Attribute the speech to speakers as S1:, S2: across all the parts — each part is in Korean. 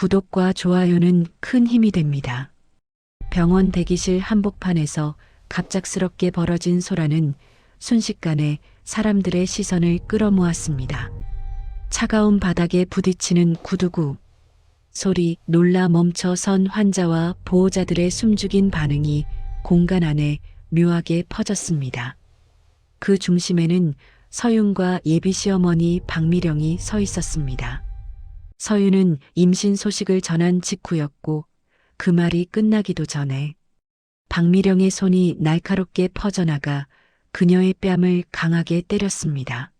S1: 구독과 좋아요는 큰 힘이 됩니다. 병원 대기실 한복판에서 갑작스럽게 벌어진 소란은 순식간에 사람들의 시선을 끌어모았습니다. 차가운 바닥에 부딪히는 구두구 소리, 놀라 멈춰선 환자와 보호자들의 숨죽인 반응이 공간 안에 묘하게 퍼졌습니다. 그 중심에는 서윤과 예비시어머니 박미령이 서 있었습니다. 서윤은 임신 소식을 전한 직후였고 그 말이 끝나기도 전에 박미령의 손이 날카롭게 퍼져나가 그녀의 뺨을 강하게 때렸습니다.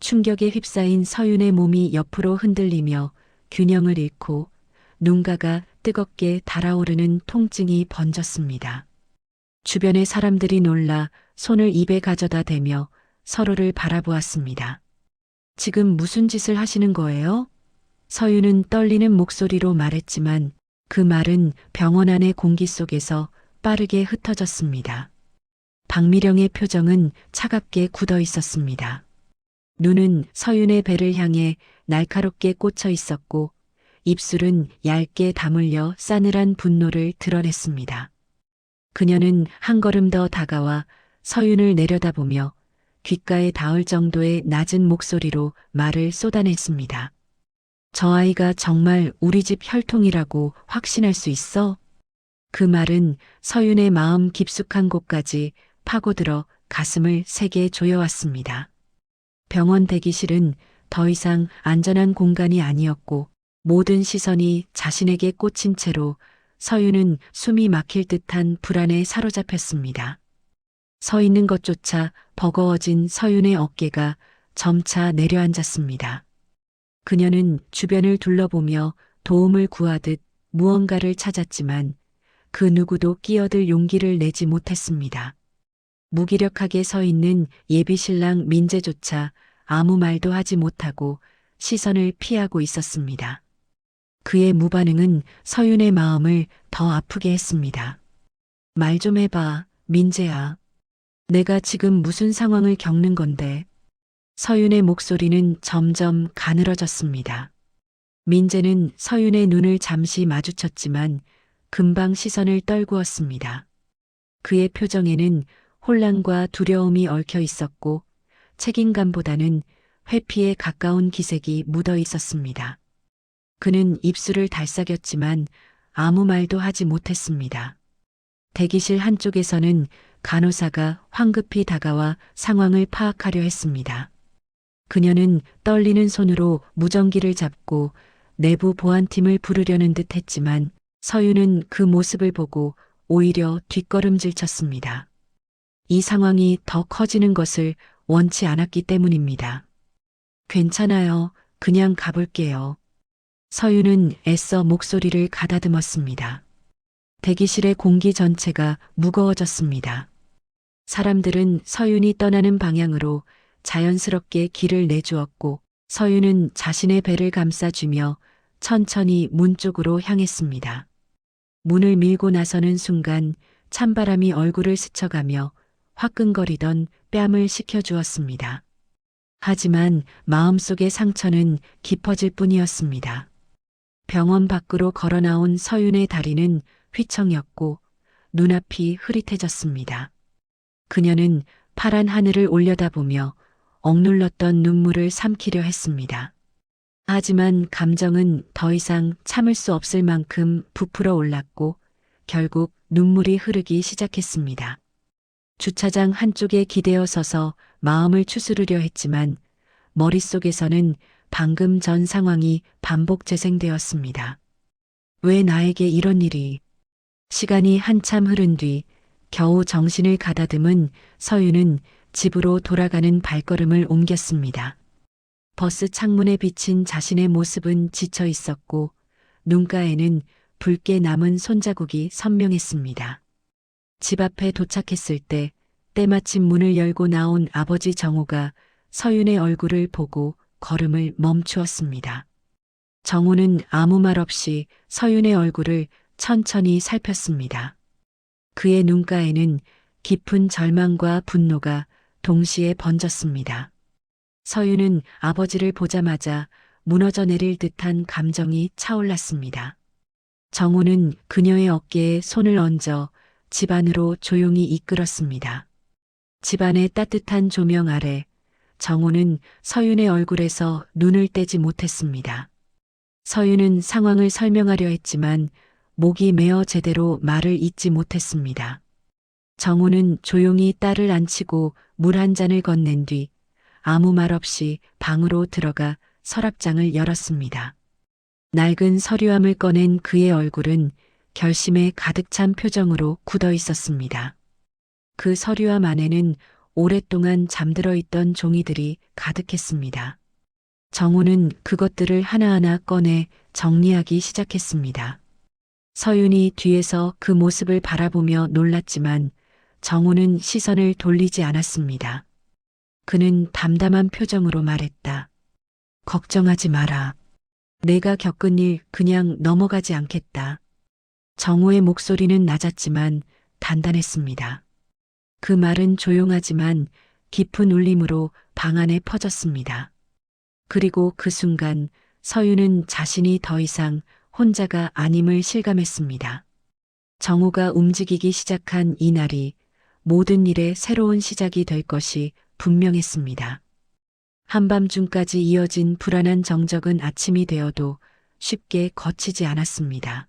S1: 충격에 휩싸인 서윤의 몸이 옆으로 흔들리며 균형을 잃고 눈가가 뜨겁게 달아오르는 통증이 번졌습니다. 주변의 사람들이 놀라 손을 입에 가져다 대며 서로를 바라보았습니다. 지금 무슨 짓을 하시는 거예요? 서윤은 떨리는 목소리로 말했지만 그 말은 병원 안의 공기 속에서 빠르게 흩어졌습니다. 박미령의 표정은 차갑게 굳어 있었습니다. 눈은 서윤의 배를 향해 날카롭게 꽂혀 있었고 입술은 얇게 다물려 싸늘한 분노를 드러냈습니다. 그녀는 한 걸음 더 다가와 서윤을 내려다보며 귓가에 닿을 정도의 낮은 목소리로 말을 쏟아냈습니다. 저 아이가 정말 우리 집 혈통이라고 확신할 수 있어? 그 말은 서윤의 마음 깊숙한 곳까지 파고들어 가슴을 세게 조여왔습니다. 병원 대기실은 더 이상 안전한 공간이 아니었고 모든 시선이 자신에게 꽂힌 채로 서윤은 숨이 막힐 듯한 불안에 사로잡혔습니다. 서 있는 것조차 버거워진 서윤의 어깨가 점차 내려앉았습니다. 그녀는 주변을 둘러보며 도움을 구하듯 무언가를 찾았지만 그 누구도 끼어들 용기를 내지 못했습니다. 무기력하게 서 있는 예비신랑 민재조차 아무 말도 하지 못하고 시선을 피하고 있었습니다. 그의 무반응은 서윤의 마음을 더 아프게 했습니다. 말 좀 해봐, 민재야. 내가 지금 무슨 상황을 겪는 건데. 서윤의 목소리는 점점 가늘어졌습니다. 민재는 서윤의 눈을 잠시 마주쳤지만 금방 시선을 떨구었습니다. 그의 표정에는 혼란과 두려움이 얽혀 있었고 책임감보다는 회피에 가까운 기색이 묻어 있었습니다. 그는 입술을 달싹였지만 아무 말도 하지 못했습니다. 대기실 한쪽에서는 간호사가 황급히 다가와 상황을 파악하려 했습니다. 그녀는 떨리는 손으로 무전기를 잡고 내부 보안팀을 부르려는 듯 했지만 서윤은 그 모습을 보고 오히려 뒷걸음질 쳤습니다. 이 상황이 더 커지는 것을 원치 않았기 때문입니다. 괜찮아요. 그냥 가볼게요. 서윤은 애써 목소리를 가다듬었습니다. 대기실의 공기 전체가 무거워졌습니다. 사람들은 서윤이 떠나는 방향으로 자연스럽게 길을 내주었고 서윤은 자신의 배를 감싸주며 천천히 문 쪽으로 향했습니다. 문을 밀고 나서는 순간 찬바람이 얼굴을 스쳐가며 화끈거리던 뺨을 식혀주었습니다. 하지만 마음속의 상처는 깊어질 뿐이었습니다. 병원 밖으로 걸어나온 서윤의 다리는 휘청였고 눈앞이 흐릿해졌습니다. 그녀는 파란 하늘을 올려다보며 억눌렀던 눈물을 삼키려 했습니다. 하지만 감정은 더 이상 참을 수 없을 만큼 부풀어 올랐고 결국 눈물이 흐르기 시작했습니다. 주차장 한쪽에 기대어 서서 마음을 추스르려 했지만 머릿속에서는 방금 전 상황이 반복 재생되었습니다. 왜 나에게 이런 일이? 시간이 한참 흐른 뒤 겨우 정신을 가다듬은 서윤은 집으로 돌아가는 발걸음을 옮겼습니다. 버스 창문에 비친 자신의 모습은 지쳐 있었고 눈가에는 붉게 남은 손자국이 선명했습니다. 집 앞에 도착했을 때 때마침 문을 열고 나온 아버지 정호가 서윤의 얼굴을 보고 걸음을 멈추었습니다. 정호는 아무 말 없이 서윤의 얼굴을 천천히 살폈습니다. 그의 눈가에는 깊은 절망과 분노가 동시에 번졌습니다. 서윤은 아버지를 보자마자 무너져 내릴 듯한 감정이 차올랐습니다. 정호는 그녀의 어깨에 손을 얹어 집 안으로 조용히 이끌었습니다. 집안의 따뜻한 조명 아래 정호는 서윤의 얼굴에서 눈을 떼지 못했습니다. 서윤은 상황을 설명하려 했지만 목이 메어 제대로 말을 잇지 못했습니다. 정호는 조용히 딸을 안치고 물 한 잔을 건넨 뒤 아무 말 없이 방으로 들어가 서랍장을 열었습니다. 낡은 서류함을 꺼낸 그의 얼굴은 결심에 가득 찬 표정으로 굳어 있었습니다. 그 서류함 안에는 오랫동안 잠들어 있던 종이들이 가득했습니다. 정호는 그것들을 하나하나 꺼내 정리하기 시작했습니다. 서윤이 뒤에서 그 모습을 바라보며 놀랐지만 정호는 시선을 돌리지 않았습니다. 그는 담담한 표정으로 말했다. 걱정하지 마라. 내가 겪은 일 그냥 넘어가지 않겠다. 정호의 목소리는 낮았지만 단단했습니다. 그 말은 조용하지만 깊은 울림으로 방 안에 퍼졌습니다. 그리고 그 순간 서윤은 자신이 더 이상 혼자가 아님을 실감했습니다. 정호가 움직이기 시작한 이 날이 모든 일의 새로운 시작이 될 것이 분명했습니다. 한밤중까지 이어진 불안한 정적은 아침이 되어도 쉽게 거치지 않았습니다.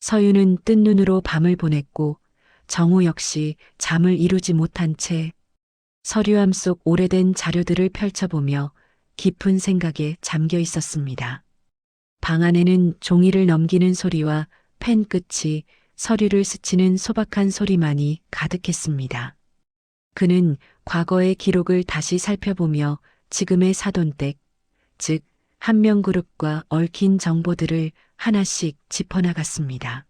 S1: 서윤은 뜬 눈으로 밤을 보냈고 정호 역시 잠을 이루지 못한 채 서류함 속 오래된 자료들을 펼쳐보며 깊은 생각에 잠겨 있었습니다. 방 안에는 종이를 넘기는 소리와 펜 끝이 서류를 스치는 소박한 소리만이 가득했습니다. 그는 과거의 기록을 다시 살펴보며 지금의 사돈댁, 즉 한명그룹과 얽힌 정보들을 하나씩 짚어나갔습니다.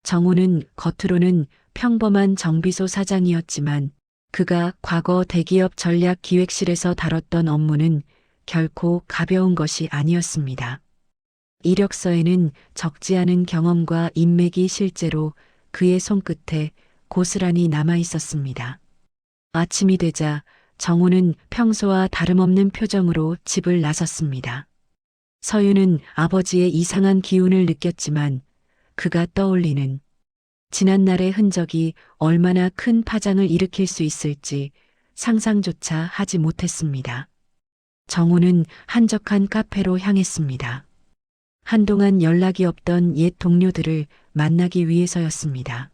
S1: 정호는 겉으로는 평범한 정비소 사장이었지만 그가 과거 대기업 전략기획실에서 다뤘던 업무는 결코 가벼운 것이 아니었습니다. 이력서에는 적지 않은 경험과 인맥이 실제로 그의 손끝에 고스란히 남아 있었습니다. 아침이 되자 정호는 평소와 다름없는 표정으로 집을 나섰습니다. 서윤은 아버지의 이상한 기운을 느꼈지만 그가 떠올리는 지난날의 흔적이 얼마나 큰 파장을 일으킬 수 있을지 상상조차 하지 못했습니다. 정호는 한적한 카페로 향했습니다. 한동안 연락이 없던 옛 동료들을 만나기 위해서였습니다.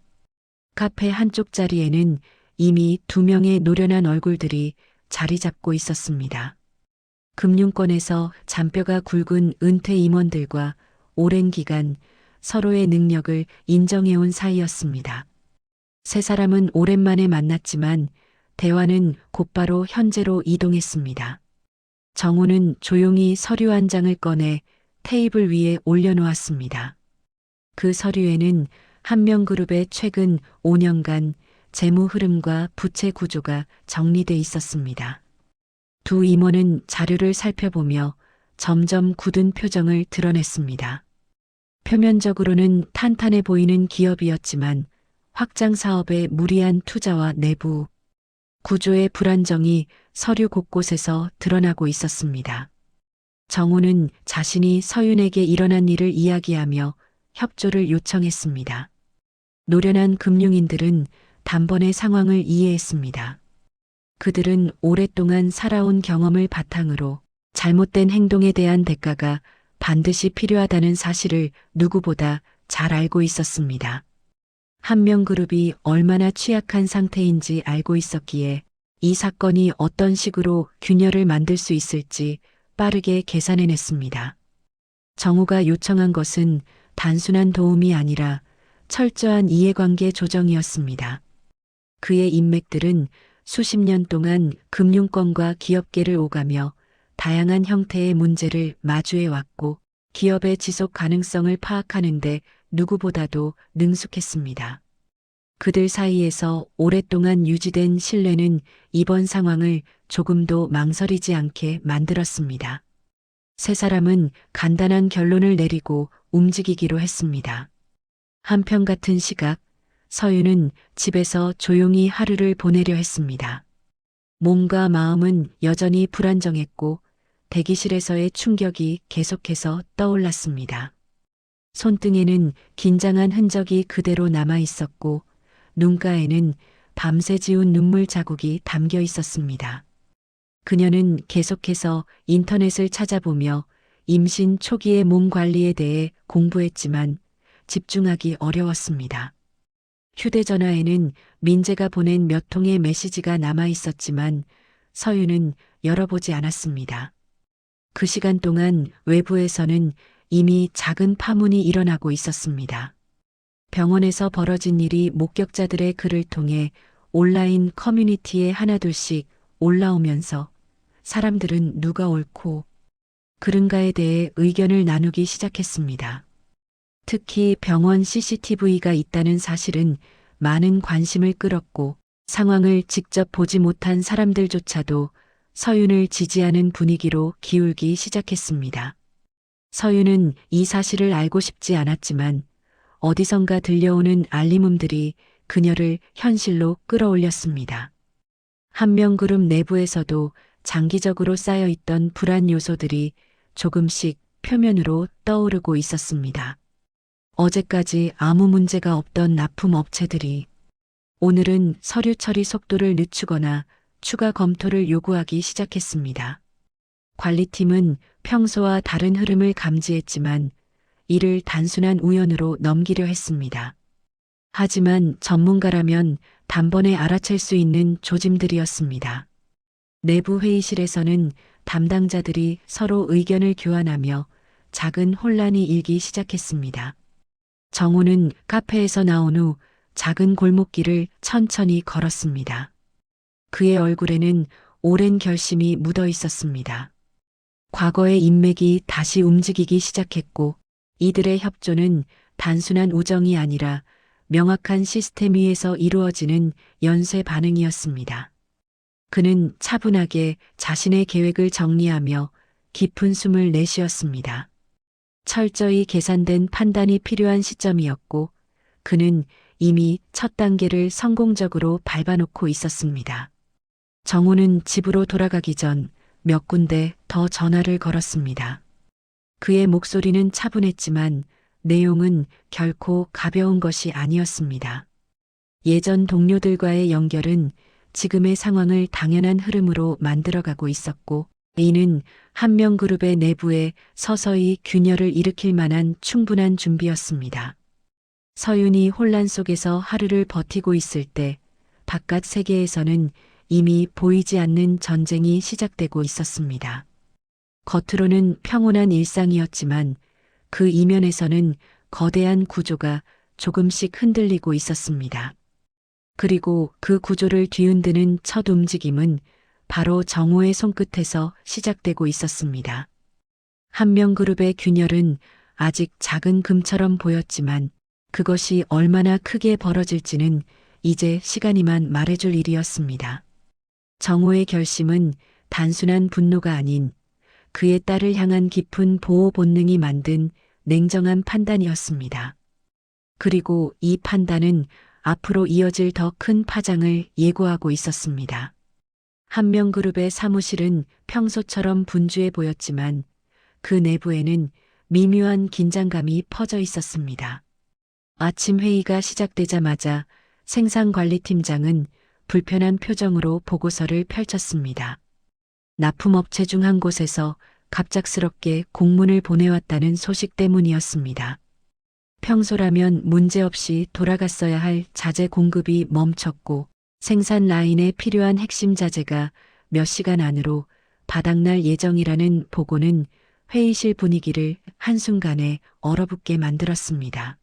S1: 카페 한쪽 자리에는 이미 2명의 노련한 얼굴들이 자리 잡고 있었습니다. 금융권에서 잔뼈가 굵은 은퇴 임원들과 오랜 기간 서로의 능력을 인정해온 사이였습니다. 세 사람은 오랜만에 만났지만 대화는 곧바로 현재로 이동했습니다. 정호는 조용히 서류 한 장을 꺼내 테이블 위에 올려놓았습니다. 그 서류에는 한명그룹의 최근 5년간 재무 흐름과 부채 구조가 정리돼 있었습니다. 두 임원은 자료를 살펴보며 점점 굳은 표정을 드러냈습니다. 표면적으로는 탄탄해 보이는 기업이었지만 확장 사업의 무리한 투자와 내부 구조의 불안정이 서류 곳곳에서 드러나고 있었습니다. 정호는 자신이 서윤에게 일어난 일을 이야기하며 협조를 요청했습니다. 노련한 금융인들은 단번에 상황을 이해했습니다. 그들은 오랫동안 살아온 경험을 바탕으로 잘못된 행동에 대한 대가가 반드시 필요하다는 사실을 누구보다 잘 알고 있었습니다. 한명그룹이 얼마나 취약한 상태인지 알고 있었기에 이 사건이 어떤 식으로 균열을 만들 수 있을지 빠르게 계산해냈습니다. 정호가 요청한 것은 단순한 도움이 아니라 철저한 이해관계 조정이었습니다. 그의 인맥들은 수십 년 동안 금융권과 기업계를 오가며 다양한 형태의 문제를 마주해왔고 기업의 지속 가능성을 파악하는 데 누구보다도 능숙했습니다. 그들 사이에서 오랫동안 유지된 신뢰는 이번 상황을 조금도 망설이지 않게 만들었습니다. 세 사람은 간단한 결론을 내리고 움직이기로 했습니다. 한편 같은 시각, 서윤은 집에서 조용히 하루를 보내려 했습니다. 몸과 마음은 여전히 불안정했고 대기실에서의 충격이 계속해서 떠올랐습니다. 손등에는 긴장한 흔적이 그대로 남아 있었고 눈가에는 밤새 지운 눈물 자국이 담겨 있었습니다. 그녀는 계속해서 인터넷을 찾아보며 임신 초기의 몸 관리에 대해 공부했지만 집중하기 어려웠습니다. 휴대전화에는 민재가 보낸 몇 통의 메시지가 남아 있었지만 서유는 열어보지 않았습니다. 그 시간 동안 외부에서는 이미 작은 파문이 일어나고 있었습니다. 병원에서 벌어진 일이 목격자들의 글을 통해 온라인 커뮤니티에 하나둘씩 올라오면서 사람들은 누가 옳고 그른가에 대해 의견을 나누기 시작했습니다. 특히 병원 CCTV가 있다는 사실은 많은 관심을 끌었고 상황을 직접 보지 못한 사람들조차도 서윤을 지지하는 분위기로 기울기 시작했습니다. 서윤은 이 사실을 알고 싶지 않았지만 어디선가 들려오는 알림음들이 그녀를 현실로 끌어올렸습니다. 한명그룹 내부에서도 장기적으로 쌓여있던 불안 요소들이 조금씩 표면으로 떠오르고 있었습니다. 어제까지 아무 문제가 없던 납품 업체들이 오늘은 서류 처리 속도를 늦추거나 추가 검토를 요구하기 시작했습니다. 관리팀은 평소와 다른 흐름을 감지했지만 이를 단순한 우연으로 넘기려 했습니다. 하지만 전문가라면 단번에 알아챌 수 있는 조짐들이었습니다. 내부 회의실에서는 담당자들이 서로 의견을 교환하며 작은 혼란이 일기 시작했습니다. 정우는 카페에서 나온 후 작은 골목길을 천천히 걸었습니다. 그의 얼굴에는 오랜 결심이 묻어 있었습니다. 과거의 인맥이 다시 움직이기 시작했고 이들의 협조는 단순한 우정이 아니라 명확한 시스템 위에서 이루어지는 연쇄 반응이었습니다. 그는 차분하게 자신의 계획을 정리하며 깊은 숨을 내쉬었습니다. 철저히 계산된 판단이 필요한 시점이었고 그는 이미 첫 단계를 성공적으로 밟아놓고 있었습니다. 정우는 집으로 돌아가기 전 몇 군데 더 전화를 걸었습니다. 그의 목소리는 차분했지만 내용은 결코 가벼운 것이 아니었습니다. 예전 동료들과의 연결은 지금의 상황을 당연한 흐름으로 만들어가고 있었고 이는 한명그룹의 내부에 서서히 균열을 일으킬 만한 충분한 준비였습니다. 서윤이 혼란 속에서 하루를 버티고 있을 때 바깥 세계에서는 이미 보이지 않는 전쟁이 시작되고 있었습니다. 겉으로는 평온한 일상이었지만 그 이면에서는 거대한 구조가 조금씩 흔들리고 있었습니다. 그리고 그 구조를 뒤흔드는 첫 움직임은 바로 정호의 손끝에서 시작되고 있었습니다. 한명그룹의 균열은 아직 작은 금처럼 보였지만 그것이 얼마나 크게 벌어질지는 이제 시간이만 말해줄 일이었습니다. 정호의 결심은 단순한 분노가 아닌 그의 딸을 향한 깊은 보호 본능이 만든 냉정한 판단이었습니다. 그리고 이 판단은 앞으로 이어질 더 큰 파장을 예고하고 있었습니다. 한명그룹의 사무실은 평소처럼 분주해 보였지만 그 내부에는 미묘한 긴장감이 퍼져 있었습니다. 아침 회의가 시작되자마자 생산관리팀장은 불편한 표정으로 보고서를 펼쳤습니다. 납품업체 중 한 곳에서 갑작스럽게 공문을 보내왔다는 소식 때문이었습니다. 평소라면 문제없이 돌아갔어야 할 자재 공급이 멈췄고 생산 라인에 필요한 핵심 자재가 몇 시간 안으로 바닥날 예정이라는 보고는 회의실 분위기를 한순간에 얼어붙게 만들었습니다.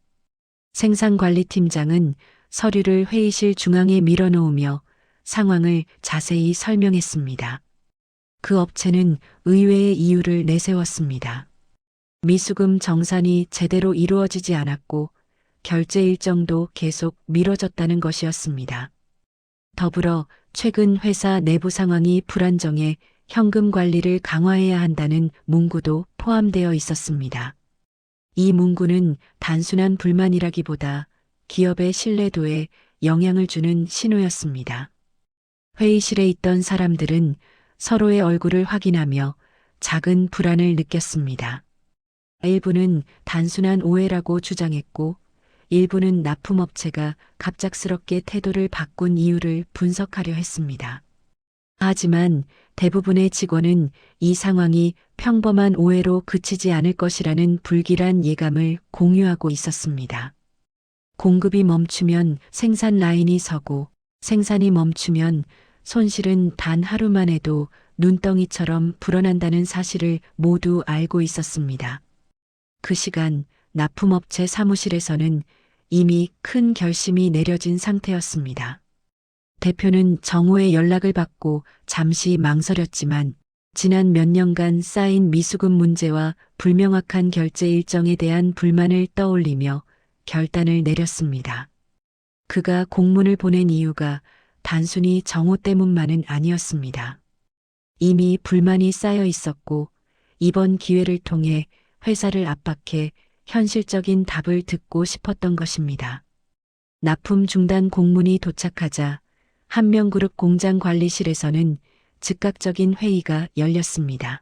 S1: 생산관리팀장은 서류를 회의실 중앙에 밀어놓으며 상황을 자세히 설명했습니다. 그 업체는 의외의 이유를 내세웠습니다. 미수금 정산이 제대로 이루어지지 않았고 결제 일정도 계속 미뤄졌다는 것이었습니다. 더불어 최근 회사 내부 상황이 불안정해 현금 관리를 강화해야 한다는 문구도 포함되어 있었습니다. 이 문구는 단순한 불만이라기보다 기업의 신뢰도에 영향을 주는 신호였습니다. 회의실에 있던 사람들은 서로의 얼굴을 확인하며 작은 불안을 느꼈습니다. 일부는 단순한 오해라고 주장했고, 일부는 납품업체가 갑작스럽게 태도를 바꾼 이유를 분석하려 했습니다. 하지만 대부분의 직원은 이 상황이 평범한 오해로 그치지 않을 것이라는 불길한 예감을 공유하고 있었습니다. 공급이 멈추면 생산 라인이 서고, 생산이 멈추면 손실은 단 하루만 해도 눈덩이처럼 불어난다는 사실을 모두 알고 있었습니다. 그 시간 납품업체 사무실에서는 이미 큰 결심이 내려진 상태였습니다. 대표는 정호의 연락을 받고 잠시 망설였지만 지난 몇 년간 쌓인 미수금 문제와 불명확한 결제 일정에 대한 불만을 떠올리며 결단을 내렸습니다. 그가 공문을 보낸 이유가 단순히 정호 때문만은 아니었습니다. 이미 불만이 쌓여 있었고 이번 기회를 통해 회사를 압박해 현실적인 답을 듣고 싶었던 것입니다. 납품 중단 공문이 도착하자 한명그룹 공장관리실에서는 즉각적인 회의가 열렸습니다.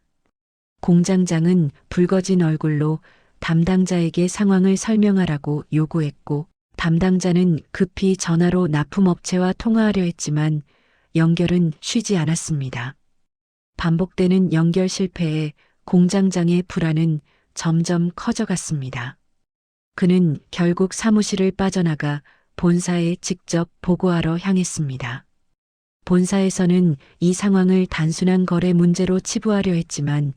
S1: 공장장은 붉어진 얼굴로 담당자에게 상황을 설명하라고 요구했고, 담당자는 급히 전화로 납품업체와 통화하려 했지만 연결은 쉬지 않았습니다. 반복되는 연결 실패에 공장장의 불안은 점점 커져갔습니다. 그는 결국 사무실을 빠져나가 본사에 직접 보고하러 향했습니다. 본사에서는 이 상황을 단순한 거래 문제로 치부하려 했지만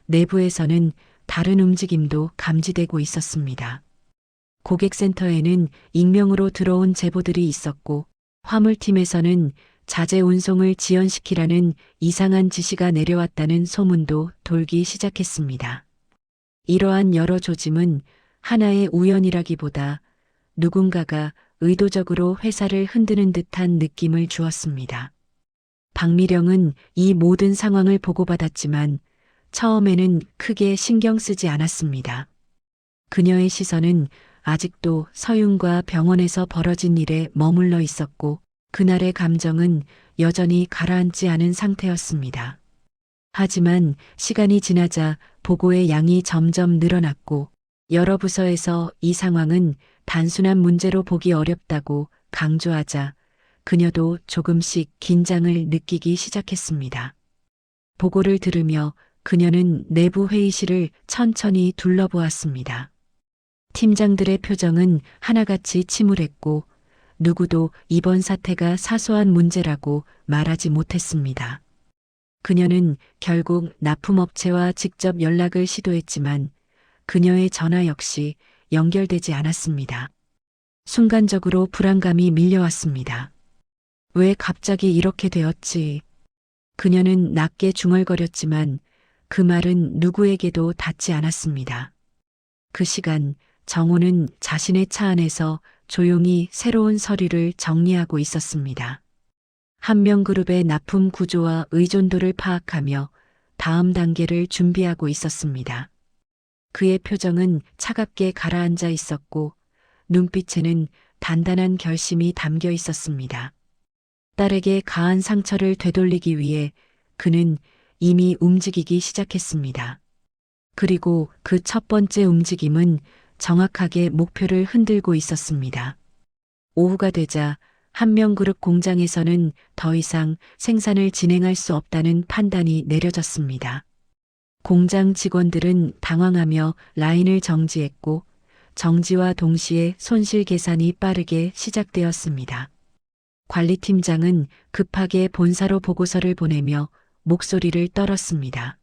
S1: 내부에서는 다른 움직임도 감지되고 있었습니다. 고객센터에는 익명으로 들어온 제보들이 있었고 화물팀에서는 자재 운송을 지연시키라는 이상한 지시가 내려왔다는 소문도 돌기 시작했습니다. 이러한 여러 조짐은 하나의 우연이라기보다 누군가가 의도적으로 회사를 흔드는 듯한 느낌을 주었습니다. 박미령은 이 모든 상황을 보고받았지만 처음에는 크게 신경 쓰지 않았습니다. 그녀의 시선은 아직도 서윤과 병원에서 벌어진 일에 머물러 있었고 그날의 감정은 여전히 가라앉지 않은 상태였습니다. 하지만 시간이 지나자 보고의 양이 점점 늘어났고 여러 부서에서 이 상황은 단순한 문제로 보기 어렵다고 강조하자 그녀도 조금씩 긴장을 느끼기 시작했습니다. 보고를 들으며 그녀는 내부 회의실을 천천히 둘러보았습니다. 팀장들의 표정은 하나같이 침울했고 누구도 이번 사태가 사소한 문제라고 말하지 못했습니다. 그녀는 결국 납품업체와 직접 연락을 시도했지만 그녀의 전화 역시 연결되지 않았습니다. 순간적으로 불안감이 밀려왔습니다. 왜 갑자기 이렇게 되었지? 그녀는 낮게 중얼거렸지만 그 말은 누구에게도 닿지 않았습니다. 그 시간 정호는 자신의 차 안에서 조용히 새로운 서류를 정리하고 있었습니다. 한명그룹의 납품 구조와 의존도를 파악하며 다음 단계를 준비하고 있었습니다. 그의 표정은 차갑게 가라앉아 있었고 눈빛에는 단단한 결심이 담겨 있었습니다. 딸에게 가한 상처를 되돌리기 위해 그는 이미 움직이기 시작했습니다. 그리고 그 첫 번째 움직임은 정확하게 목표를 흔들고 있었습니다. 오후가 되자 한명그룹 공장에서는 더 이상 생산을 진행할 수 없다는 판단이 내려졌습니다. 공장 직원들은 당황하며 라인을 정지했고 정지와 동시에 손실 계산이 빠르게 시작되었습니다. 관리팀장은 급하게 본사로 보고서를 보내며 목소리를 떨었습니다.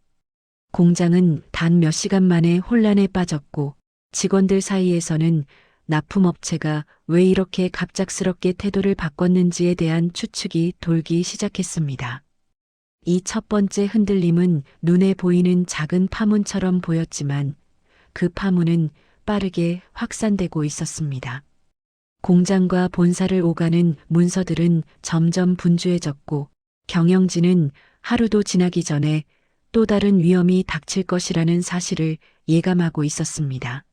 S1: 공장은 단 몇 시간 만에 혼란에 빠졌고 직원들 사이에서는 납품업체가 왜 이렇게 갑작스럽게 태도를 바꿨는지에 대한 추측이 돌기 시작했습니다. 이 첫 번째 흔들림은 눈에 보이는 작은 파문처럼 보였지만 그 파문은 빠르게 확산되고 있었습니다. 공장과 본사를 오가는 문서들은 점점 분주해졌고 경영진은 하루도 지나기 전에 또 다른 위험이 닥칠 것이라는 사실을 예감하고 있었습니다.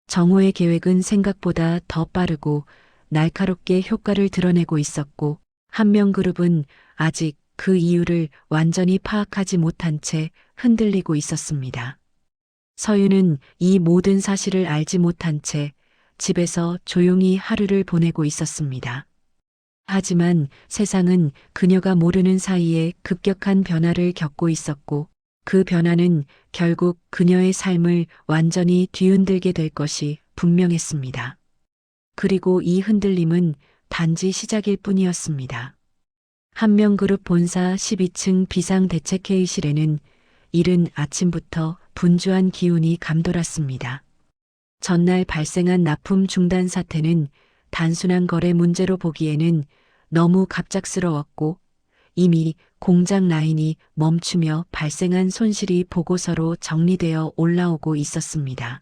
S1: 정호의 계획은 생각보다 더 빠르고 날카롭게 효과를 드러내고 있었고 한명그룹은 아직 그 이유를 완전히 파악하지 못한 채 흔들리고 있었습니다. 서유는 이 모든 사실을 알지 못한 채 집에서 조용히 하루를 보내고 있었습니다. 하지만 세상은 그녀가 모르는 사이에 급격한 변화를 겪고 있었고 그 변화는 결국 그녀의 삶을 완전히 뒤흔들게 될 것이 분명했습니다. 그리고 이 흔들림은 단지 시작일 뿐이었습니다. 한명그룹 본사 12층 비상대책회의실에는 이른 아침부터 분주한 기운이 감돌았습니다. 전날 발생한 납품 중단 사태는 단순한 거래 문제로 보기에는 너무 갑작스러웠고 이미 공장 라인이 멈추며 발생한 손실이 보고서로 정리되어 올라오고 있었습니다.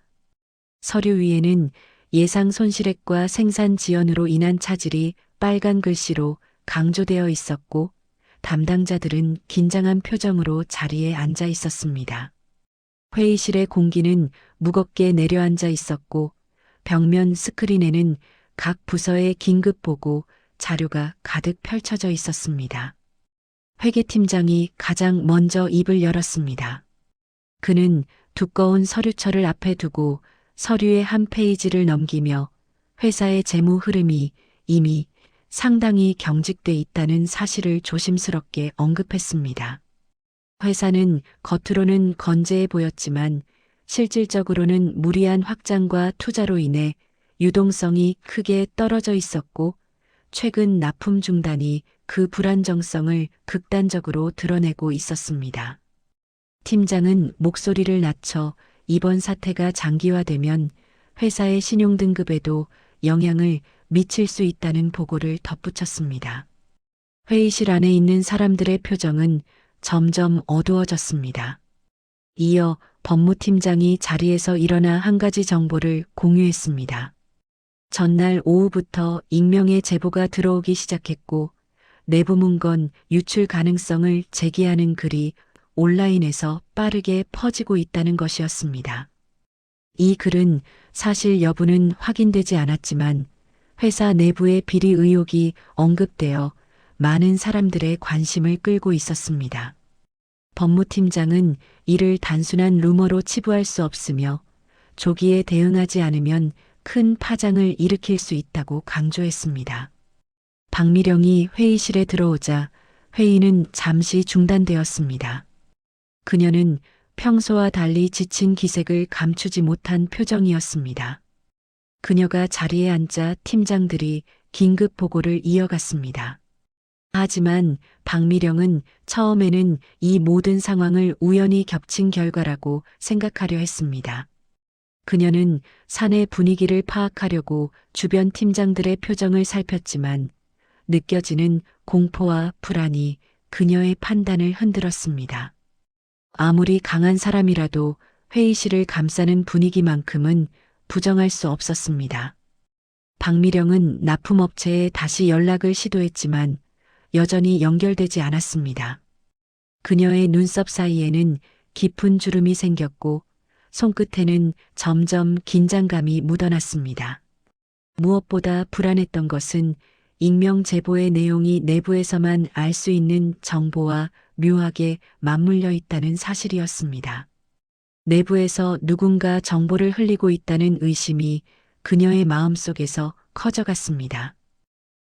S1: 서류 위에는 예상 손실액과 생산 지연으로 인한 차질이 빨간 글씨로 강조되어 있었고 담당자들은 긴장한 표정으로 자리에 앉아 있었습니다. 회의실의 공기는 무겁게 내려앉아 있었고 벽면 스크린에는 각 부서의 긴급 보고 자료가 가득 펼쳐져 있었습니다. 회계팀장이 가장 먼저 입을 열었습니다. 그는 두꺼운 서류철을 앞에 두고 서류의 한 페이지를 넘기며 회사의 재무 흐름이 이미 상당히 경직돼 있다는 사실을 조심스럽게 언급했습니다. 회사는 겉으로는 건재해 보였지만 실질적으로는 무리한 확장과 투자로 인해 유동성이 크게 떨어져 있었고 최근 납품 중단이 그 불안정성을 극단적으로 드러내고 있었습니다. 팀장은 목소리를 낮춰 이번 사태가 장기화되면 회사의 신용 등급에도 영향을 미칠 수 있다는 보고를 덧붙였습니다. 회의실 안에 있는 사람들의 표정은 점점 어두워졌습니다. 이어 법무팀장이 자리에서 일어나 한 가지 정보를 공유했습니다. 전날 오후부터 익명의 제보가 들어오기 시작했고 내부 문건 유출 가능성을 제기하는 글이 온라인에서 빠르게 퍼지고 있다는 것이었습니다. 이 글은 사실 여부는 확인되지 않았지만 회사 내부의 비리 의혹이 언급되어 많은 사람들의 관심을 끌고 있었습니다. 법무팀장은 이를 단순한 루머로 치부할 수 없으며 조기에 대응하지 않으면 큰 파장을 일으킬 수 있다고 강조했습니다. 박미령이 회의실에 들어오자 회의는 잠시 중단되었습니다. 그녀는 평소와 달리 지친 기색을 감추지 못한 표정이었습니다. 그녀가 자리에 앉자 팀장들이 긴급 보고를 이어갔습니다. 하지만 박미령은 처음에는 이 모든 상황을 우연히 겹친 결과라고 생각하려 했습니다. 그녀는 사내 분위기를 파악하려고 주변 팀장들의 표정을 살폈지만 느껴지는 공포와 불안이 그녀의 판단을 흔들었습니다. 아무리 강한 사람이라도 회의실을 감싸는 분위기만큼은 부정할 수 없었습니다. 박미령은 납품업체에 다시 연락을 시도했지만 여전히 연결되지 않았습니다. 그녀의 눈썹 사이에는 깊은 주름이 생겼고 손끝에는 점점 긴장감이 묻어났습니다. 무엇보다 불안했던 것은 익명 제보의 내용이 내부에서만 알 수 있는 정보와 묘하게 맞물려 있다는 사실이었습니다. 내부에서 누군가 정보를 흘리고 있다는 의심이 그녀의 마음속에서 커져갔습니다.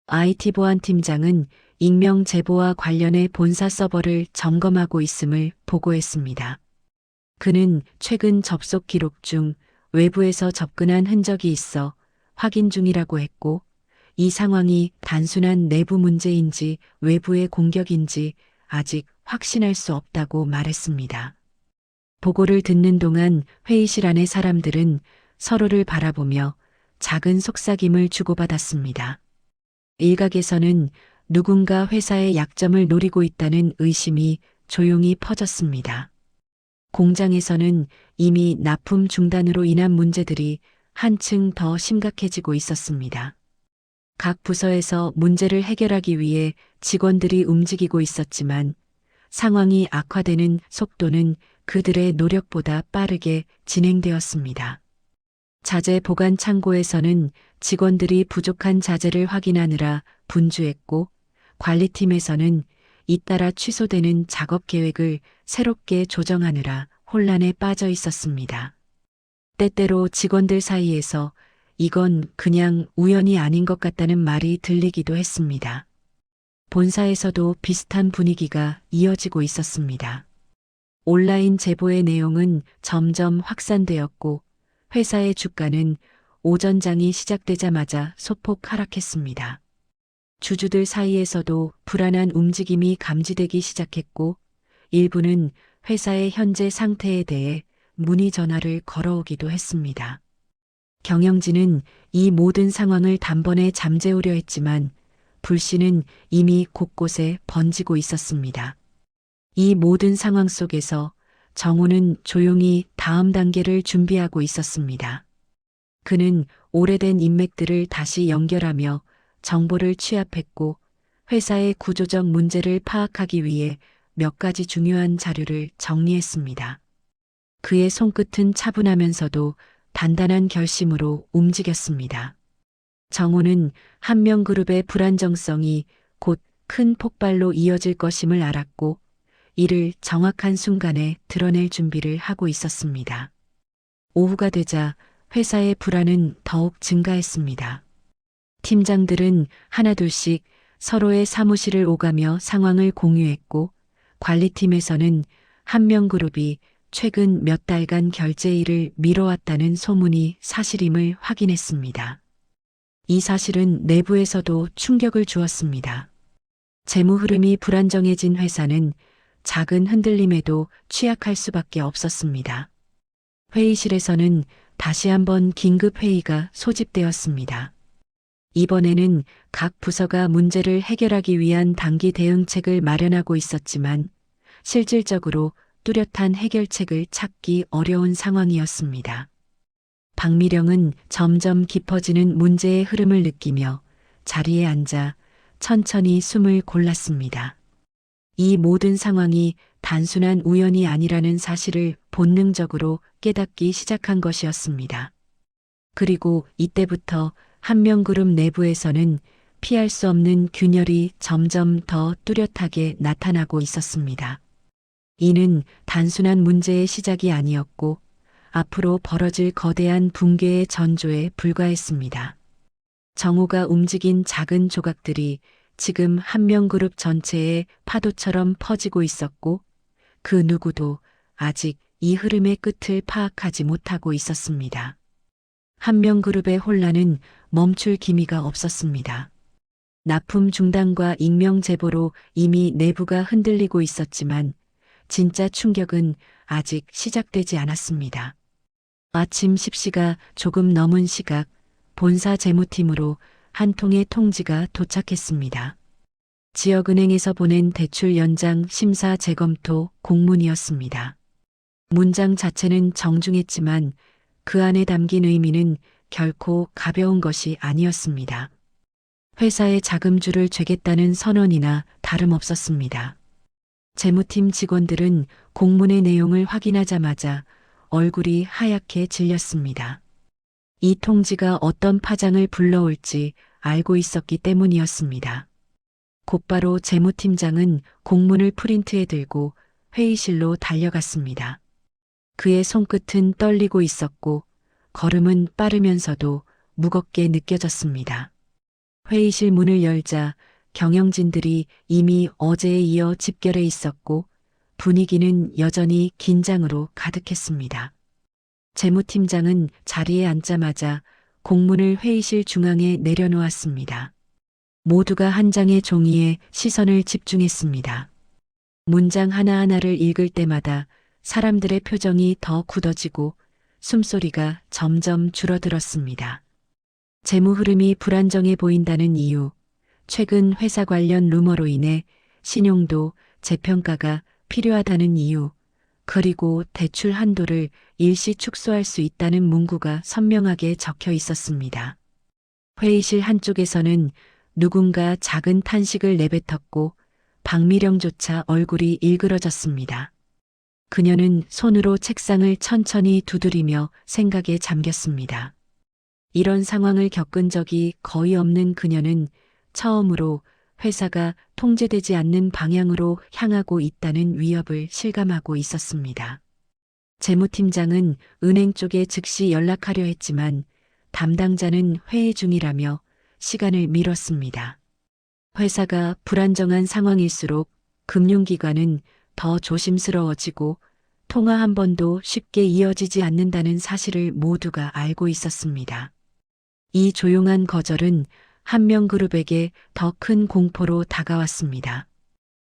S1: IT 보안팀장은 익명 제보와 관련해 본사 서버를 점검하고 있음을 보고했습니다. 그는 최근 접속 기록 중 외부에서 접근한 흔적이 있어 확인 중이라고 했고 이 상황이 단순한 내부 문제인지 외부의 공격인지 아직 확신할 수 없다고 말했습니다. 보고를 듣는 동안 회의실 안의 사람들은 서로를 바라보며 작은 속삭임을 주고받았습니다. 일각에서는 누군가 회사의 약점을 노리고 있다는 의심이 조용히 퍼졌습니다. 공장에서는 이미 납품 중단으로 인한 문제들이 한층 더 심각해지고 있었습니다. 각 부서에서 문제를 해결하기 위해 직원들이 움직이고 있었지만 상황이 악화되는 속도는 그들의 노력보다 빠르게 진행되었습니다. 자재 보관 창고에서는 직원들이 부족한 자재를 확인하느라 분주했고 관리팀에서는 잇따라 취소되는 작업 계획을 새롭게 조정하느라 혼란에 빠져 있었습니다. 때때로 직원들 사이에서 이건 그냥 우연이 아닌 것 같다는 말이 들리기도 했습니다. 본사에서도 비슷한 분위기가 이어지고 있었습니다. 온라인 제보의 내용은 점점 확산되었고 회사의 주가는 오전장이 시작되자마자 소폭 하락했습니다. 주주들 사이에서도 불안한 움직임이 감지되기 시작했고 일부는 회사의 현재 상태에 대해 문의 전화를 걸어오기도 했습니다. 경영진은 이 모든 상황을 단번에 잠재우려 했지만 불씨는 이미 곳곳에 번지고 있었습니다. 이 모든 상황 속에서 정우는 조용히 다음 단계를 준비하고 있었습니다. 그는 오래된 인맥들을 다시 연결하며 정보를 취합했고 회사의 구조적 문제를 파악하기 위해 몇 가지 중요한 자료를 정리했습니다. 그의 손끝은 차분하면서도 단단한 결심으로 움직였습니다. 정우는 한명그룹의 불안정성이 곧 큰 폭발로 이어질 것임을 알았고 이를 정확한 순간에 드러낼 준비를 하고 있었습니다. 오후가 되자 회사의 불안은 더욱 증가했습니다. 팀장들은 하나둘씩 서로의 사무실을 오가며 상황을 공유했고 관리팀에서는 한명그룹이 최근 몇 달간 결제일을 미뤄왔다는 소문이 사실임을 확인했습니다. 이 사실은 내부에서도 충격을 주었습니다. 재무 흐름이 불안정해진 회사는 작은 흔들림에도 취약할 수밖에 없었습니다. 회의실에서는 다시 한번 긴급 회의가 소집되었습니다. 이번에는 각 부서가 문제를 해결하기 위한 단기 대응책을 마련하고 있었지만 실질적으로 뚜렷한 해결책을 찾기 어려운 상황이었습니다. 박미령은 점점 깊어지는 문제의 흐름을 느끼며 자리에 앉아 천천히 숨을 골랐습니다. 이 모든 상황이 단순한 우연이 아니라는 사실을 본능적으로 깨닫기 시작한 것이었습니다. 그리고 이때부터 한명그룹 내부에서는 피할 수 없는 균열이 점점 더 뚜렷하게 나타나고 있었습니다. 이는 단순한 문제의 시작이 아니었고 앞으로 벌어질 거대한 붕괴의 전조에 불과했습니다. 정우가 움직인 작은 조각들이 지금 한명그룹 전체에 파도처럼 퍼지고 있었고 그 누구도 아직 이 흐름의 끝을 파악하지 못하고 있었습니다. 한명그룹의 혼란은 멈출 기미가 없었습니다. 납품 중단과 익명 제보로 이미 내부가 흔들리고 있었지만 진짜 충격은 아직 시작되지 않았습니다. 아침 10시가 조금 넘은 시각 본사 재무팀으로 한 통의 통지가 도착했습니다. 지역은행에서 보낸 대출 연장 심사 재검토 공문이었습니다. 문장 자체는 정중했지만 그 안에 담긴 의미는 결코 가벼운 것이 아니었습니다. 회사의 자금줄을 죄겠다는 선언이나 다름없었습니다. 재무팀 직원들은 공문의 내용을 확인하자마자 얼굴이 하얗게 질렸습니다. 이 통지가 어떤 파장을 불러올지 알고 있었기 때문이었습니다. 곧바로 재무팀장은 공문을 프린트해 들고 회의실로 달려갔습니다. 그의 손끝은 떨리고 있었고 걸음은 빠르면서도 무겁게 느껴졌습니다. 회의실 문을 열자 경영진들이 이미 어제에 이어 집결해 있었고 분위기는 여전히 긴장으로 가득했습니다. 재무팀장은 자리에 앉자마자 공문을 회의실 중앙에 내려놓았습니다. 모두가 한 장의 종이에 시선을 집중했습니다. 문장 하나하나를 읽을 때마다 사람들의 표정이 더 굳어지고 숨소리가 점점 줄어들었습니다. 재무 흐름이 불안정해 보인다는 이유, 최근 회사 관련 루머로 인해 신용도 재평가가 필요하다는 이유, 그리고 대출 한도를 일시 축소할 수 있다는 문구가 선명하게 적혀 있었습니다. 회의실 한쪽에서는 누군가 작은 탄식을 내뱉었고 박미령조차 얼굴이 일그러졌습니다. 그녀는 손으로 책상을 천천히 두드리며 생각에 잠겼습니다. 이런 상황을 겪은 적이 거의 없는 그녀는 처음으로 회사가 통제되지 않는 방향으로 향하고 있다는 위협을 실감하고 있었습니다. 재무팀장은 은행 쪽에 즉시 연락하려 했지만 담당자는 회의 중이라며 시간을 미뤘습니다. 회사가 불안정한 상황일수록 금융기관은 더 조심스러워지고 통화 한 번도 쉽게 이어지지 않는다는 사실을 모두가 알고 있었습니다. 이 조용한 거절은 한명그룹에게 더 큰 공포로 다가왔습니다.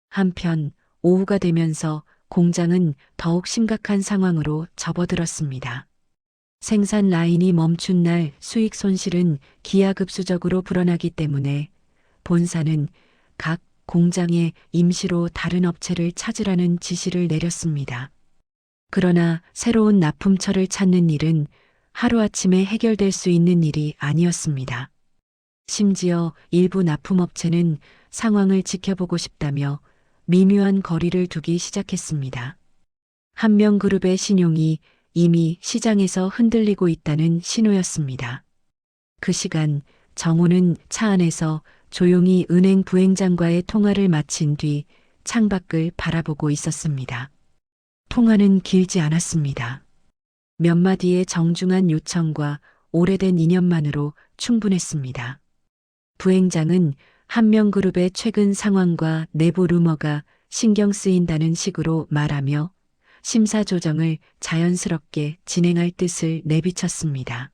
S1: 한편 오후가 되면서 공장은 더욱 심각한 상황으로 접어들었습니다. 생산 라인이 멈춘 날 수익 손실은 기하급수적으로 불어나기 때문에 본사는 각 공장에 임시로 다른 업체를 찾으라는 지시를 내렸습니다. 그러나 새로운 납품처를 찾는 일은 하루아침에 해결될 수 있는 일이 아니었습니다. 심지어 일부 납품업체는 상황을 지켜보고 싶다며 미묘한 거리를 두기 시작했습니다. 한명그룹의 신용이 이미 시장에서 흔들리고 있다는 신호였습니다. 그 시간 정호는 차 안에서 조용히 은행 부행장과의 통화를 마친 뒤 창밖을 바라보고 있었습니다. 통화는 길지 않았습니다. 몇 마디의 정중한 요청과 오래된 인연만으로 충분했습니다. 부행장은 한명그룹의 최근 상황과 내부 루머가 신경 쓰인다는 식으로 말하며 심사 조정을 자연스럽게 진행할 뜻을 내비쳤습니다.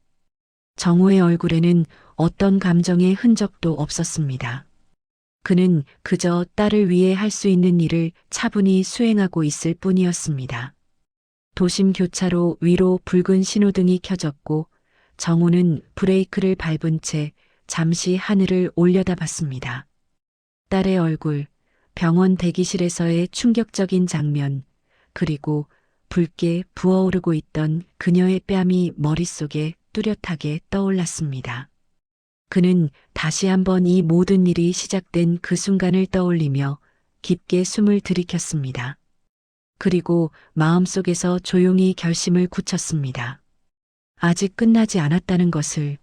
S1: 정호의 얼굴에는 어떤 감정의 흔적도 없었습니다. 그는 그저 딸을 위해 할 수 있는 일을 차분히 수행하고 있을 뿐이었습니다. 도심 교차로 위로 붉은 신호등이 켜졌고 정호는 브레이크를 밟은 채 잠시 하늘을 올려다봤습니다. 딸의 얼굴, 병원 대기실에서의 충격적인 장면, 그리고 붉게 부어오르고 있던 그녀의 뺨이 머릿속에 뚜렷하게 떠올랐습니다. 그는 다시 한번 이 모든 일이 시작된 그 순간을 떠올리며 깊게 숨을 들이켰습니다. 그리고 마음속에서 조용히 결심을 굳혔습니다. 아직 끝나지 않았다는 것을.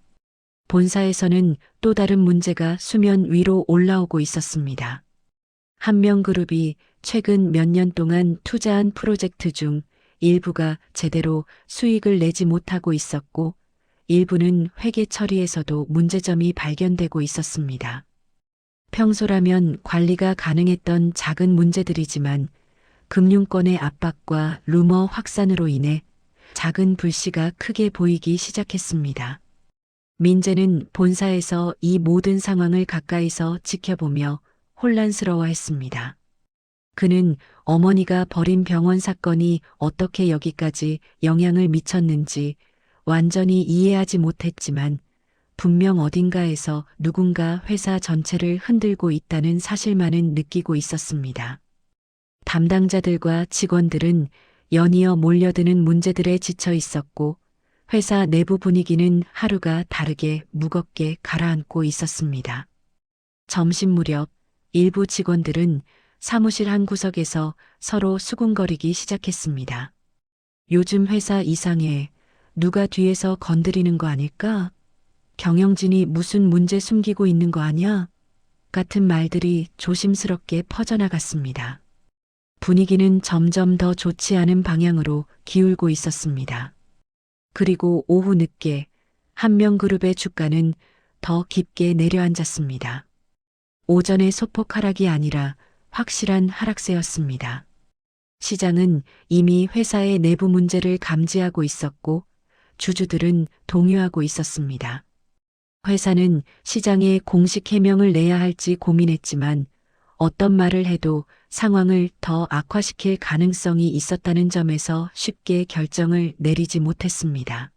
S1: 본사에서는 또 다른 문제가 수면 위로 올라오고 있었습니다. 한명그룹이 최근 몇 년 동안 투자한 프로젝트 중 일부가 제대로 수익을 내지 못하고 있었고 일부는 회계 처리에서도 문제점이 발견되고 있었습니다. 평소라면 관리가 가능했던 작은 문제들이지만 금융권의 압박과 루머 확산으로 인해 작은 불씨가 크게 보이기 시작했습니다. 민재는 본사에서 이 모든 상황을 가까이서 지켜보며 혼란스러워했습니다. 그는 어머니가 벌인 병원 사건이 어떻게 여기까지 영향을 미쳤는지 완전히 이해하지 못했지만 분명 어딘가에서 누군가 회사 전체를 흔들고 있다는 사실만은 느끼고 있었습니다. 담당자들과 직원들은 연이어 몰려드는 문제들에 지쳐 있었고 회사 내부 분위기는 하루가 다르게 무겁게 가라앉고 있었습니다. 점심 무렵 일부 직원들은 사무실 한 구석에서 서로 수군거리기 시작했습니다. 요즘 회사 이상해. 누가 뒤에서 건드리는 거 아닐까? 경영진이 무슨 문제 숨기고 있는 거 아니야? 같은 말들이 조심스럽게 퍼져나갔습니다. 분위기는 점점 더 좋지 않은 방향으로 기울고 있었습니다. 그리고 오후 늦게 한명그룹의 주가는 더 깊게 내려앉았습니다. 오전의 소폭 하락이 아니라 확실한 하락세였습니다. 시장은 이미 회사의 내부 문제를 감지하고 있었고 주주들은 동요하고 있었습니다. 회사는 시장에 공식 해명을 내야 할지 고민했지만 어떤 말을 해도 상황을 더 악화시킬 가능성이 있었다는 점에서 쉽게 결정을 내리지 못했습니다.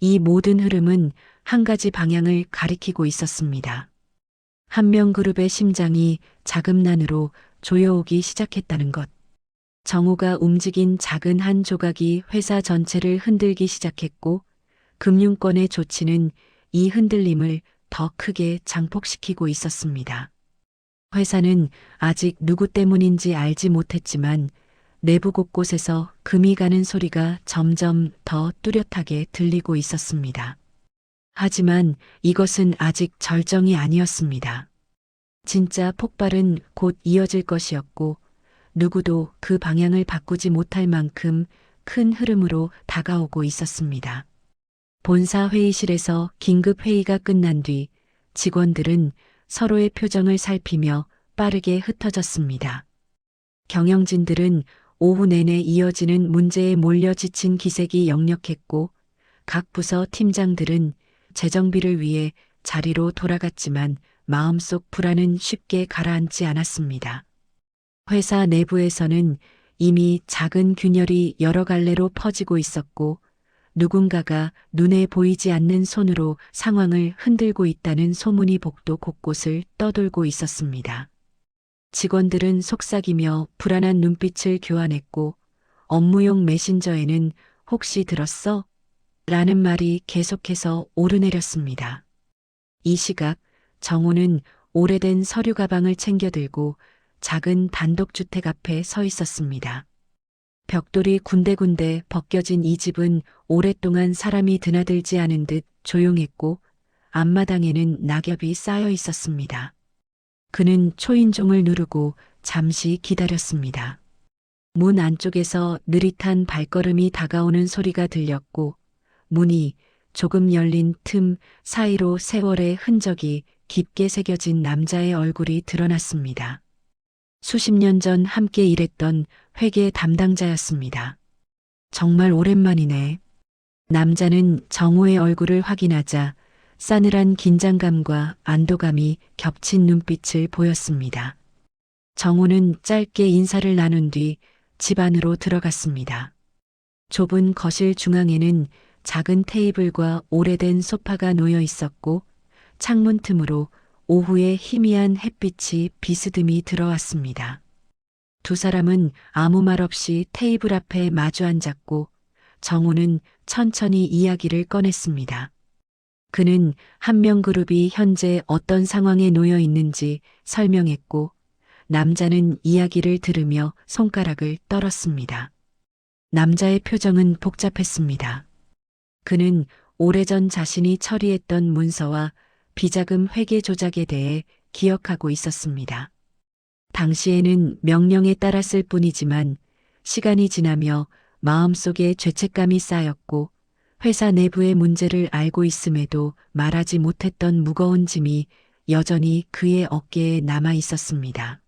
S1: 이 모든 흐름은 한 가지 방향을 가리키고 있었습니다. 한명그룹의 심장이 자금난으로 조여오기 시작했다는 것. 정호가 움직인 작은 한 조각이 회사 전체를 흔들기 시작했고 금융권의 조치는 이 흔들림을 더 크게 장폭시키고 있었습니다. 회사는 아직 누구 때문인지 알지 못했지만 내부 곳곳에서 금이 가는 소리가 점점 더 뚜렷하게 들리고 있었습니다. 하지만 이것은 아직 절정이 아니었습니다. 진짜 폭발은 곧 이어질 것이었고 누구도 그 방향을 바꾸지 못할 만큼 큰 흐름으로 다가오고 있었습니다. 본사 회의실에서 긴급 회의가 끝난 뒤 직원들은 서로의 표정을 살피며 빠르게 흩어졌습니다. 경영진들은 오후 내내 이어지는 문제에 몰려 지친 기색이 역력했고 각 부서 팀장들은 재정비를 위해 자리로 돌아갔지만 마음속 불안은 쉽게 가라앉지 않았습니다. 회사 내부에서는 이미 작은 균열이 여러 갈래로 퍼지고 있었고 누군가가 눈에 보이지 않는 손으로 상황을 흔들고 있다는 소문이 복도 곳곳을 떠돌고 있었습니다. 직원들은 속삭이며 불안한 눈빛을 교환했고 업무용 메신저에는 혹시 들었어? 라는 말이 계속해서 오르내렸습니다. 이 시각 정호는 오래된 서류 가방을 챙겨 들고 작은 단독주택 앞에 서 있었습니다. 벽돌이 군데군데 벗겨진 이 집은 오랫동안 사람이 드나들지 않은 듯 조용했고 앞마당에는 낙엽이 쌓여 있었습니다. 그는 초인종을 누르고 잠시 기다렸습니다. 문 안쪽에서 느릿한 발걸음이 다가오는 소리가 들렸고 문이 조금 열린 틈 사이로 세월의 흔적이 깊게 새겨진 남자의 얼굴이 드러났습니다. 수십 년 전 함께 일했던 회계 담당자였습니다. 정말 오랜만이네. 남자는 정호의 얼굴을 확인하자 싸늘한 긴장감과 안도감이 겹친 눈빛을 보였습니다. 정호는 짧게 인사를 나눈 뒤 집 안으로 들어갔습니다. 좁은 거실 중앙에는 작은 테이블과 오래된 소파가 놓여 있었고 창문 틈으로 오후의 희미한 햇빛이 비스듬히 들어왔습니다. 두 사람은 아무 말 없이 테이블 앞에 마주 앉았고 정호는 천천히 이야기를 꺼냈습니다. 그는 한명그룹이 현재 어떤 상황에 놓여 있는지 설명했고 남자는 이야기를 들으며 손가락을 떨었습니다. 남자의 표정은 복잡했습니다. 그는 오래전 자신이 처리했던 문서와 비자금 회계 조작에 대해 기억하고 있었습니다. 당시에는 명령에 따랐을 뿐이지만 시간이 지나며 마음속에 죄책감이 쌓였고 회사 내부의 문제를 알고 있음에도 말하지 못했던 무거운 짐이 여전히 그의 어깨에 남아 있었습니다.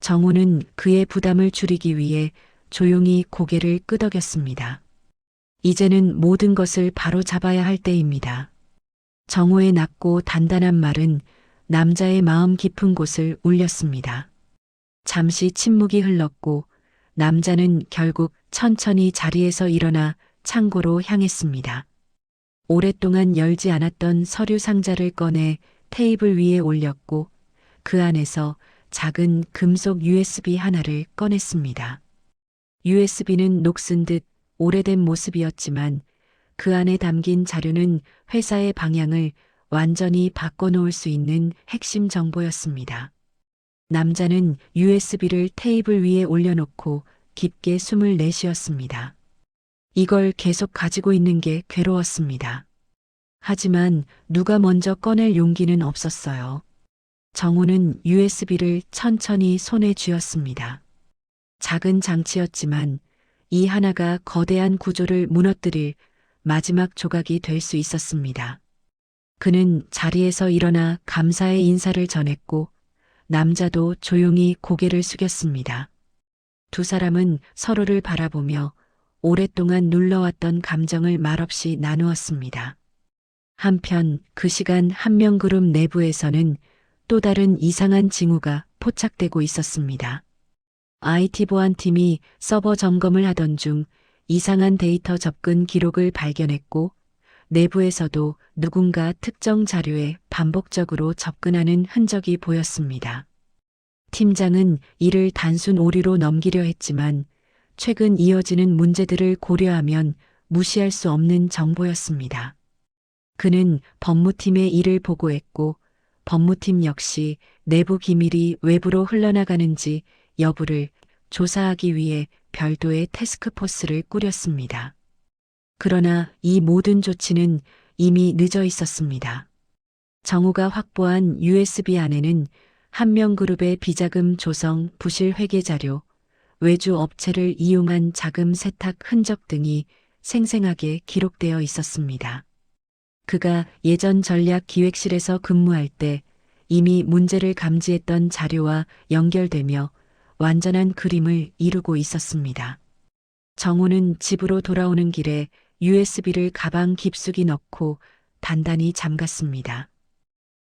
S1: 정호는 그의 부담을 줄이기 위해 조용히 고개를 끄덕였습니다. 이제는 모든 것을 바로 잡아야 할 때입니다. 정호의 낮고 단단한 말은 남자의 마음 깊은 곳을 울렸습니다. 잠시 침묵이 흘렀고 남자는 결국 천천히 자리에서 일어나 창고로 향했습니다. 오랫동안 열지 않았던 서류 상자를 꺼내 테이블 위에 올렸고 그 안에서 작은 금속 USB 하나를 꺼냈습니다. USB는 녹슨 듯 오래된 모습이었지만 그 안에 담긴 자료는 회사의 방향을 완전히 바꿔놓을 수 있는 핵심 정보였습니다. 남자는 USB를 테이블 위에 올려놓고 깊게 숨을 내쉬었습니다. 이걸 계속 가지고 있는 게 괴로웠습니다. 하지만 누가 먼저 꺼낼 용기는 없었어요. 정호는 USB를 천천히 손에 쥐었습니다. 작은 장치였지만 이 하나가 거대한 구조를 무너뜨릴 마지막 조각이 될 수 있었습니다. 그는 자리에서 일어나 감사의 인사를 전했고 남자도 조용히 고개를 숙였습니다. 두 사람은 서로를 바라보며 오랫동안 눌러왔던 감정을 말없이 나누었습니다. 한편 그 시간 한명그룹 내부에서는 또 다른 이상한 징후가 포착되고 있었습니다. IT 보안팀이 서버 점검을 하던 중 이상한 데이터 접근 기록을 발견했고 내부에서도 누군가 특정 자료에 반복적으로 접근하는 흔적이 보였습니다. 팀장은 이를 단순 오류로 넘기려 했지만 최근 이어지는 문제들을 고려하면 무시할 수 없는 정보였습니다. 그는 법무팀에 이를 보고했고 법무팀 역시 내부 기밀이 외부로 흘러나가는지 여부를 조사하기 위해 별도의 태스크포스를 꾸렸습니다. 그러나 이 모든 조치는 이미 늦어 있었습니다. 정우가 확보한 USB 안에는 한명그룹의 비자금 조성, 부실 회계 자료, 외주 업체를 이용한 자금 세탁 흔적 등이 생생하게 기록되어 있었습니다. 그가 예전 전략 기획실에서 근무할 때 이미 문제를 감지했던 자료와 연결되며 완전한 그림을 이루고 있었습니다. 정우는 집으로 돌아오는 길에 USB를 가방 깊숙이 넣고 단단히 잠갔습니다.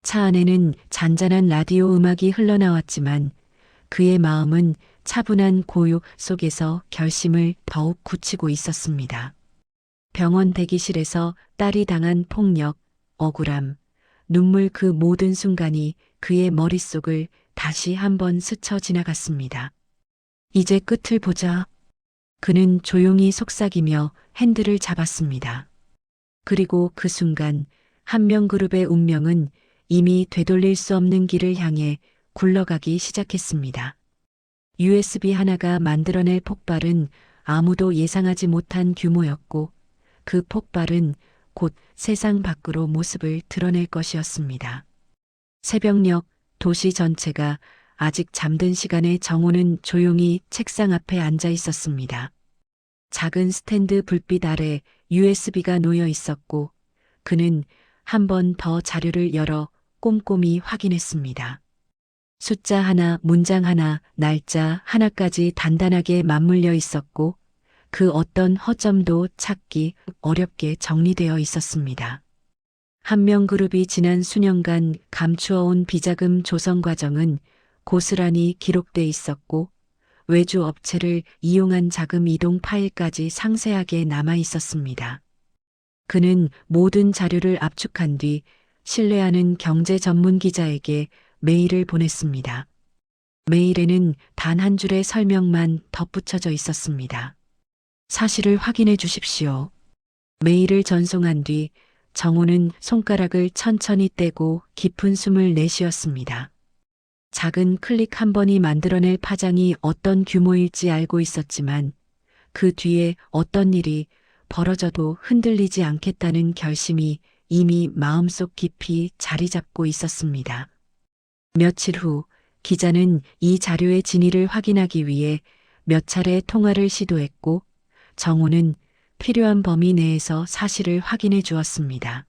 S1: 차 안에는 잔잔한 라디오 음악이 흘러나왔지만 그의 마음은 차분한 고요 속에서 결심을 더욱 굳히고 있었습니다. 병원 대기실에서 딸이 당한 폭력, 억울함, 눈물 그 모든 순간이 그의 머릿속을 다시 한번 스쳐 지나갔습니다. 이제 끝을 보자. 그는 조용히 속삭이며 핸들을 잡았습니다. 그리고 그 순간 한명그룹의 운명은 이미 되돌릴 수 없는 길을 향해 굴러가기 시작했습니다. USB 하나가 만들어낼 폭발은 아무도 예상하지 못한 규모였고 그 폭발은 곧 세상 밖으로 모습을 드러낼 것이었습니다. 새벽녘 도시 전체가 아직 잠든 시간에 정우는 조용히 책상 앞에 앉아 있었습니다. 작은 스탠드 불빛 아래 USB가 놓여 있었고 그는 한 번 더 자료를 열어 꼼꼼히 확인했습니다. 숫자 하나, 문장 하나, 날짜 하나까지 단단하게 맞물려 있었고 그 어떤 허점도 찾기 어렵게 정리되어 있었습니다. 한명그룹이 지난 수년간 감추어온 비자금 조성 과정은 고스란히 기록돼 있었고 외주 업체를 이용한 자금 이동 파일까지 상세하게 남아 있었습니다. 그는 모든 자료를 압축한 뒤 신뢰하는 경제 전문 기자에게 메일을 보냈습니다. 메일에는 단 한 줄의 설명만 덧붙여져 있었습니다. 사실을 확인해 주십시오. 메일을 전송한 뒤 정우는 손가락을 천천히 떼고 깊은 숨을 내쉬었습니다. 작은 클릭 한 번이 만들어낼 파장이 어떤 규모일지 알고 있었지만 그 뒤에 어떤 일이 벌어져도 흔들리지 않겠다는 결심이 이미 마음속 깊이 자리 잡고 있었습니다. 며칠 후 기자는 이 자료의 진위를 확인하기 위해 몇 차례 통화를 시도했고 정우는 필요한 범위 내에서 사실을 확인해 주었습니다.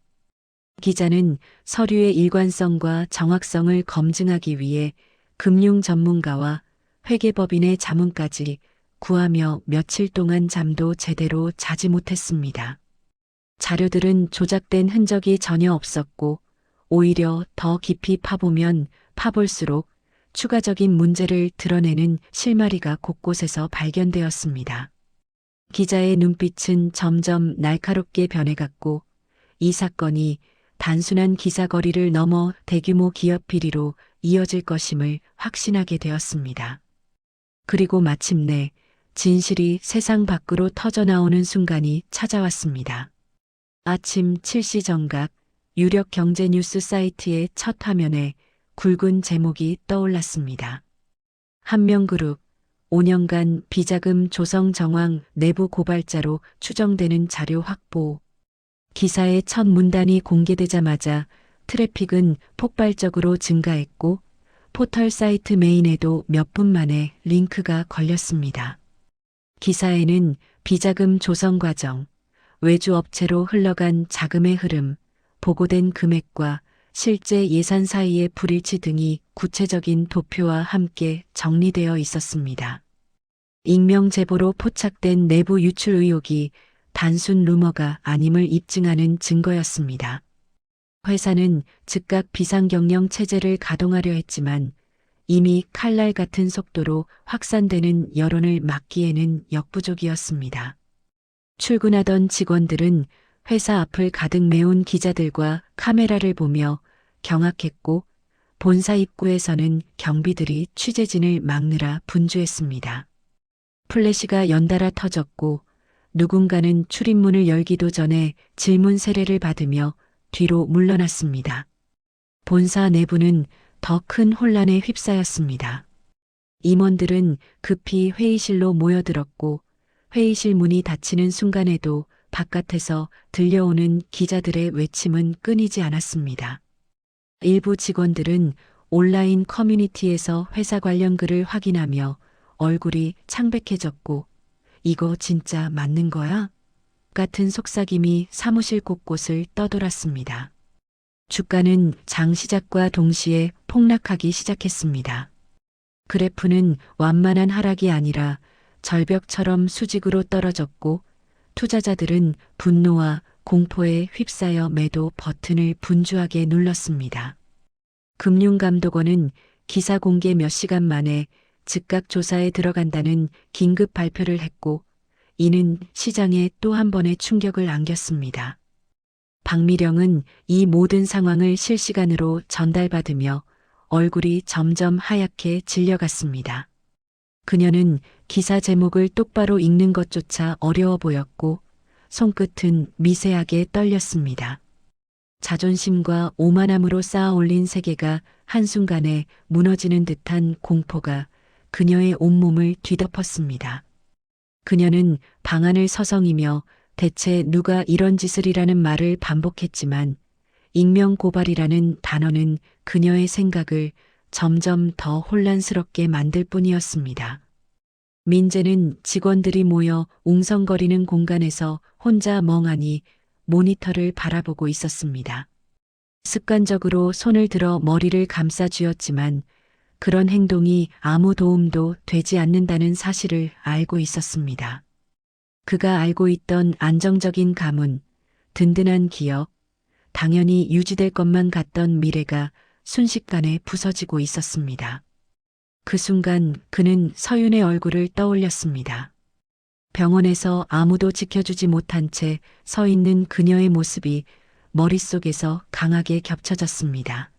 S1: 기자는 서류의 일관성과 정확성을 검증하기 위해 금융 전문가와 회계법인의 자문까지 구하며 며칠 동안 잠도 제대로 자지 못했습니다. 자료들은 조작된 흔적이 전혀 없었고 오히려 더 깊이 파보면 파볼수록 추가적인 문제를 드러내는 실마리가 곳곳에서 발견되었습니다. 기자의 눈빛은 점점 날카롭게 변해갔고 이 사건이 단순한 기사거리를 넘어 대규모 기업 비리로 이어질 것임을 확신하게 되었습니다. 그리고 마침내 진실이 세상 밖으로 터져나오는 순간이 찾아왔습니다. 아침 7시 정각 유력 경제 뉴스 사이트의 첫 화면에 굵은 제목이 떠올랐습니다. 한명그룹 5년간 비자금 조성 정황 내부 고발자로 추정되는 자료 확보. 기사의 첫 문단이 공개되자마자 트래픽은 폭발적으로 증가했고 포털 사이트 메인에도 몇 분 만에 링크가 걸렸습니다. 기사에는 비자금 조성 과정, 외주 업체로 흘러간 자금의 흐름, 보고된 금액과 실제 예산 사이의 불일치 등이 구체적인 도표와 함께 정리되어 있었습니다. 익명 제보로 포착된 내부 유출 의혹이 단순 루머가 아님을 입증하는 증거였습니다. 회사는 즉각 비상경영 체제를 가동하려 했지만 이미 칼날 같은 속도로 확산되는 여론을 막기에는 역부족이었습니다. 출근하던 직원들은 회사 앞을 가득 메운 기자들과 카메라를 보며 경악했고 본사 입구에서는 경비들이 취재진을 막느라 분주했습니다. 플래시가 연달아 터졌고 누군가는 출입문을 열기도 전에 질문 세례를 받으며 뒤로 물러났습니다. 본사 내부는 더 큰 혼란에 휩싸였습니다. 임원들은 급히 회의실로 모여들었고 회의실 문이 닫히는 순간에도 바깥에서 들려오는 기자들의 외침은 끊이지 않았습니다. 일부 직원들은 온라인 커뮤니티에서 회사 관련 글을 확인하며 얼굴이 창백해졌고 이거 진짜 맞는 거야? 같은 속삭임이 사무실 곳곳을 떠돌았습니다. 주가는 장 시작과 동시에 폭락하기 시작했습니다. 그래프는 완만한 하락이 아니라 절벽처럼 수직으로 떨어졌고 투자자들은 분노와 공포에 휩싸여 매도 버튼을 분주하게 눌렀습니다. 금융감독원은 기사 공개 몇 시간 만에 즉각 조사에 들어간다는 긴급 발표를 했고 이는 시장에 또 한 번의 충격을 안겼습니다. 박미령은 이 모든 상황을 실시간으로 전달받으며 얼굴이 점점 하얗게 질려갔습니다. 그녀는 기사 제목을 똑바로 읽는 것조차 어려워 보였고 손끝은 미세하게 떨렸습니다. 자존심과 오만함으로 쌓아 올린 세계가 한순간에 무너지는 듯한 공포가 그녀의 온몸을 뒤덮었습니다. 그녀는 방안을 서성이며 대체 누가 이런 짓을이라는 말을 반복했지만 익명 고발이라는 단어는 그녀의 생각을 점점 더 혼란스럽게 만들 뿐이었습니다. 민재는 직원들이 모여 웅성거리는 공간에서 혼자 멍하니 모니터를 바라보고 있었습니다. 습관적으로 손을 들어 머리를 감싸 쥐었지만 그런 행동이 아무 도움도 되지 않는다는 사실을 알고 있었습니다. 그가 알고 있던 안정적인 가문, 든든한 기업, 당연히 유지될 것만 같던 미래가 순식간에 부서지고 있었습니다. 그 순간 그는 서윤의 얼굴을 떠올렸습니다. 병원에서 아무도 지켜주지 못한 채 서 있는 그녀의 모습이 머릿속에서 강하게 겹쳐졌습니다.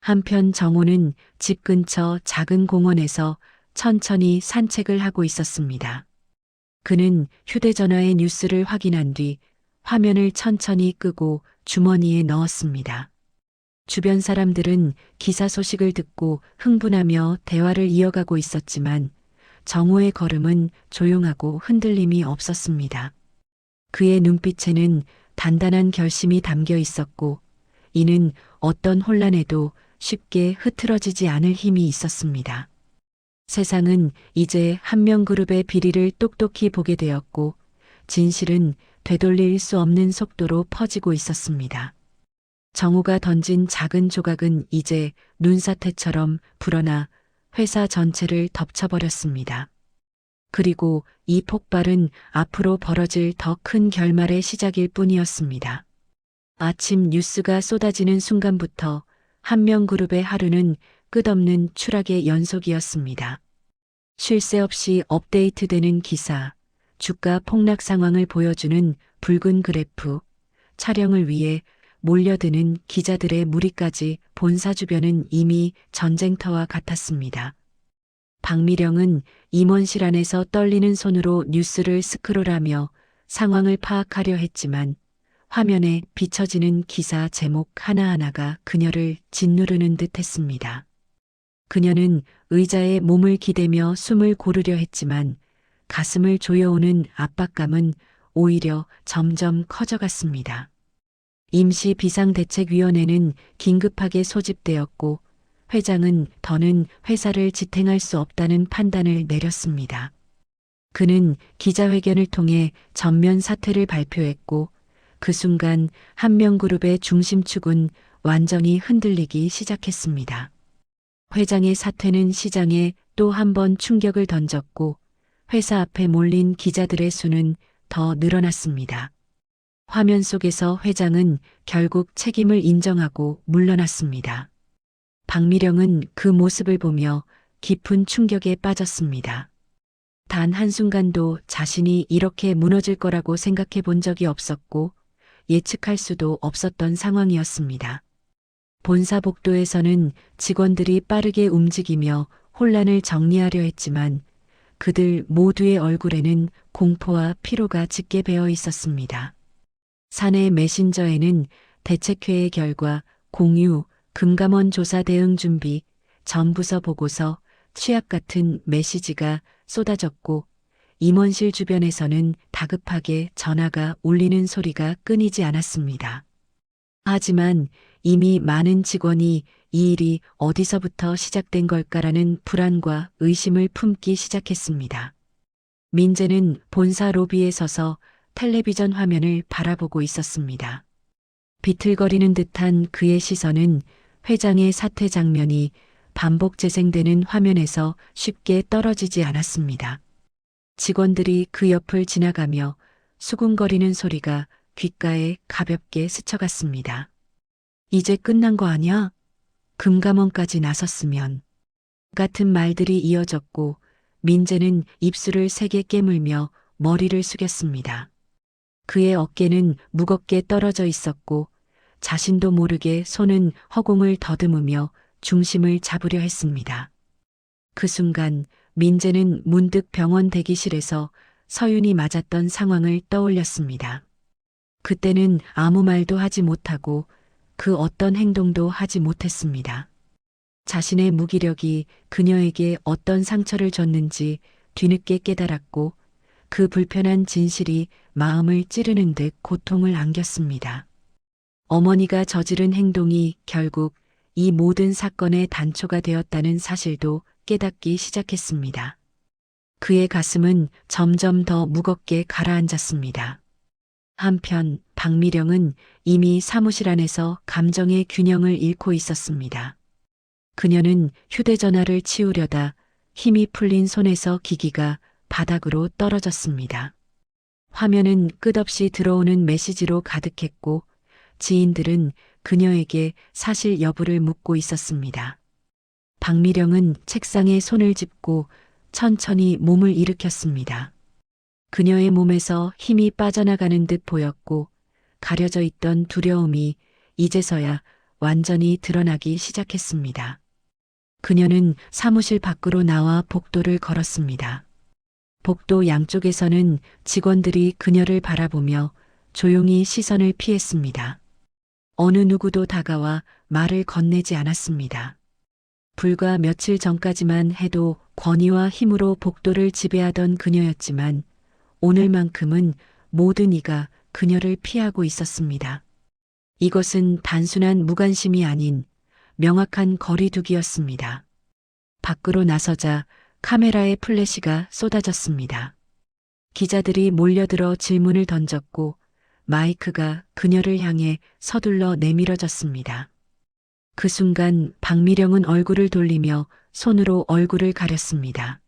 S1: 한편 정호는 집 근처 작은 공원에서 천천히 산책을 하고 있었습니다. 그는 휴대전화의 뉴스를 확인한 뒤 화면을 천천히 끄고 주머니에 넣었습니다. 주변 사람들은 기사 소식을 듣고 흥분하며 대화를 이어가고 있었지만 정호의 걸음은 조용하고 흔들림이 없었습니다. 그의 눈빛에는 단단한 결심이 담겨 있었고 이는 어떤 혼란에도 쉽게 흐트러지지 않을 힘이 있었습니다. 세상은 이제 한명그룹의 비리를 똑똑히 보게 되었고 진실은 되돌릴 수 없는 속도로 퍼지고 있었습니다. 정우가 던진 작은 조각은 이제 눈사태처럼 불어나 회사 전체를 덮쳐버렸습니다. 그리고 이 폭발은 앞으로 벌어질 더 큰 결말의 시작일 뿐이었습니다. 아침 뉴스가 쏟아지는 순간부터 한명그룹의 하루는 끝없는 추락의 연속이었습니다. 쉴 새 없이 업데이트되는 기사, 주가 폭락 상황을 보여주는 붉은 그래프, 촬영을 위해 몰려드는 기자들의 무리까지 본사 주변은 이미 전쟁터와 같았습니다. 박미령은 임원실 안에서 떨리는 손으로 뉴스를 스크롤하며 상황을 파악하려 했지만 화면에 비춰지는 기사 제목 하나하나가 그녀를 짓누르는 듯 했습니다. 그녀는 의자에 몸을 기대며 숨을 고르려 했지만 가슴을 조여오는 압박감은 오히려 점점 커져갔습니다. 임시 비상대책위원회는 긴급하게 소집되었고 회장은 더는 회사를 지탱할 수 없다는 판단을 내렸습니다. 그는 기자회견을 통해 전면 사퇴를 발표했고 그 순간 한명그룹의 중심축은 완전히 흔들리기 시작했습니다. 회장의 사퇴는 시장에 또 한 번 충격을 던졌고 회사 앞에 몰린 기자들의 수는 더 늘어났습니다. 화면 속에서 회장은 결국 책임을 인정하고 물러났습니다. 박미령은 그 모습을 보며 깊은 충격에 빠졌습니다. 단 한순간도 자신이 이렇게 무너질 거라고 생각해 본 적이 없었고 예측할 수도 없었던 상황이었습니다. 본사 복도에서는 직원들이 빠르게 움직이며 혼란을 정리하려 했지만 그들 모두의 얼굴에는 공포와 피로가 짙게 배어 있었습니다. 사내 메신저에는 대책회의 결과, 공유, 금감원 조사 대응 준비, 전 부서 보고서, 취약 같은 메시지가 쏟아졌고 임원실 주변에서는 다급하게 전화가 울리는 소리가 끊이지 않았습니다. 하지만 이미 많은 직원이 이 일이 어디서부터 시작된 걸까라는 불안과 의심을 품기 시작했습니다. 민재는 본사 로비에 서서 텔레비전 화면을 바라보고 있었습니다. 비틀거리는 듯한 그의 시선은 회장의 사퇴 장면이 반복 재생되는 화면에서 쉽게 떨어지지 않았습니다. 직원들이 그 옆을 지나가며 수군거리는 소리가 귓가에 가볍게 스쳐갔습니다. 이제 끝난 거 아니야? 금감원까지 나섰으면. 같은 말들이 이어졌고 민재는 입술을 세게 깨물며 머리를 숙였습니다. 그의 어깨는 무겁게 떨어져 있었고 자신도 모르게 손은 허공을 더듬으며 중심을 잡으려 했습니다. 그 순간 민재는 문득 병원 대기실에서 서윤이 맞았던 상황을 떠올렸습니다. 그때는 아무 말도 하지 못하고 그 어떤 행동도 하지 못했습니다. 자신의 무기력이 그녀에게 어떤 상처를 줬는지 뒤늦게 깨달았고 그 불편한 진실이 마음을 찌르는 듯 고통을 안겼습니다. 어머니가 저지른 행동이 결국 이 모든 사건의 단초가 되었다는 사실도 깨닫기 시작했습니다. 그의 가슴은 점점 더 무겁게 가라앉았습니다. 한편 박미령은 이미 사무실 안에서 감정의 균형을 잃고 있었습니다. 그녀는 휴대전화를 치우려다 힘이 풀린 손에서 기기가 바닥으로 떨어졌습니다. 화면은 끝없이 들어오는 메시지로 가득했고 지인들은 그녀에게 사실 여부를 묻고 있었습니다. 박미령은 책상에 손을 짚고 천천히 몸을 일으켰습니다. 그녀의 몸에서 힘이 빠져나가는 듯 보였고 가려져 있던 두려움이 이제서야 완전히 드러나기 시작했습니다. 그녀는 사무실 밖으로 나와 복도를 걸었습니다. 복도 양쪽에서는 직원들이 그녀를 바라보며 조용히 시선을 피했습니다. 어느 누구도 다가와 말을 건네지 않았습니다. 불과 며칠 전까지만 해도 권위와 힘으로 복도를 지배하던 그녀였지만 오늘만큼은 모든 이가 그녀를 피하고 있었습니다. 이것은 단순한 무관심이 아닌 명확한 거리두기였습니다. 밖으로 나서자 카메라의 플래시가 쏟아졌습니다. 기자들이 몰려들어 질문을 던졌고 마이크가 그녀를 향해 서둘러 내밀어졌습니다. 그 순간 박미령은 얼굴을 돌리며 손으로 얼굴을 가렸습니다.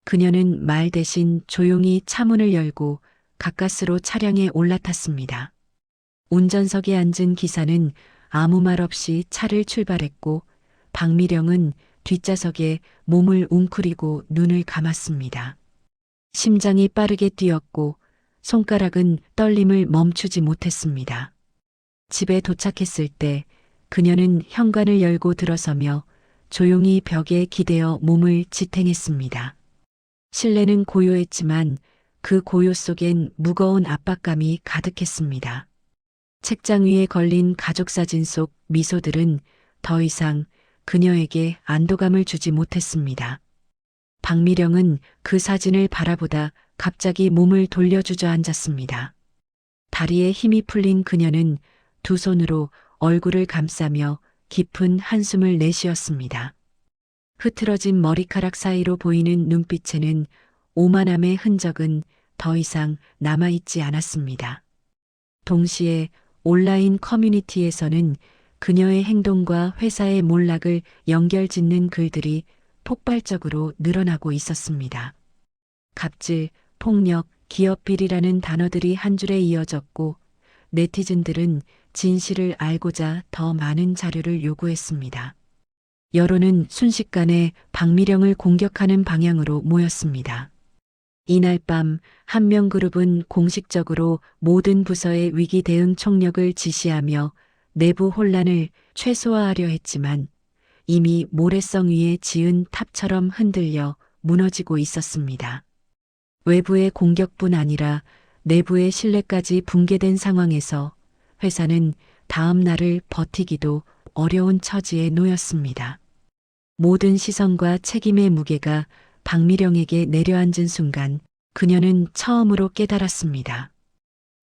S1: 그녀는 말 대신 조용히 차문을 열고 가까스로 차량에 올라탔습니다. 운전석에 앉은 기사는 아무 말 없이 차를 출발했고 박미령은 뒷좌석에 몸을 웅크리고 눈을 감았습니다. 심장이 빠르게 뛰었고 손가락은 떨림을 멈추지 못했습니다. 집에 도착했을 때 그녀는 현관을 열고 들어서며 조용히 벽에 기대어 몸을 지탱했습니다. 실내는 고요했지만 그 고요 속엔 무거운 압박감이 가득했습니다. 책장 위에 걸린 가족사진 속 미소들은 더 이상 그녀에게 안도감을 주지 못했습니다. 박미령은 그 사진을 바라보다 갑자기 몸을 돌려 주저앉았습니다. 다리에 힘이 풀린 그녀는 두 손으로 얼굴을 감싸며 깊은 한숨을 내쉬었습니다. 흐트러진 머리카락 사이로 보이는 눈빛에는 오만함의 흔적은 더 이상 남아있지 않았습니다. 동시에 온라인 커뮤니티에서는 그녀의 행동과 회사의 몰락을 연결짓는 글들이 폭발적으로 늘어나고 있었습니다. 갑질, 폭력, 기업 비리라는 단어들이 한 줄에 이어졌고 네티즌들은 진실을 알고자 더 많은 자료를 요구했습니다. 여론은 순식간에 박미령을 공격하는 방향으로 모였습니다. 이날 밤 한명그룹은 공식적으로 모든 부서의 위기 대응 총력을 지시하며 내부 혼란을 최소화하려 했지만 이미 모래성 위에 지은 탑처럼 흔들려 무너지고 있었습니다. 외부의 공격뿐 아니라 내부의 신뢰까지 붕괴된 상황에서 회사는 다음 날을 버티기도 어려운 처지에 놓였습니다. 모든 시선과 책임의 무게가 박미령에게 내려앉은 순간 그녀는 처음으로 깨달았습니다.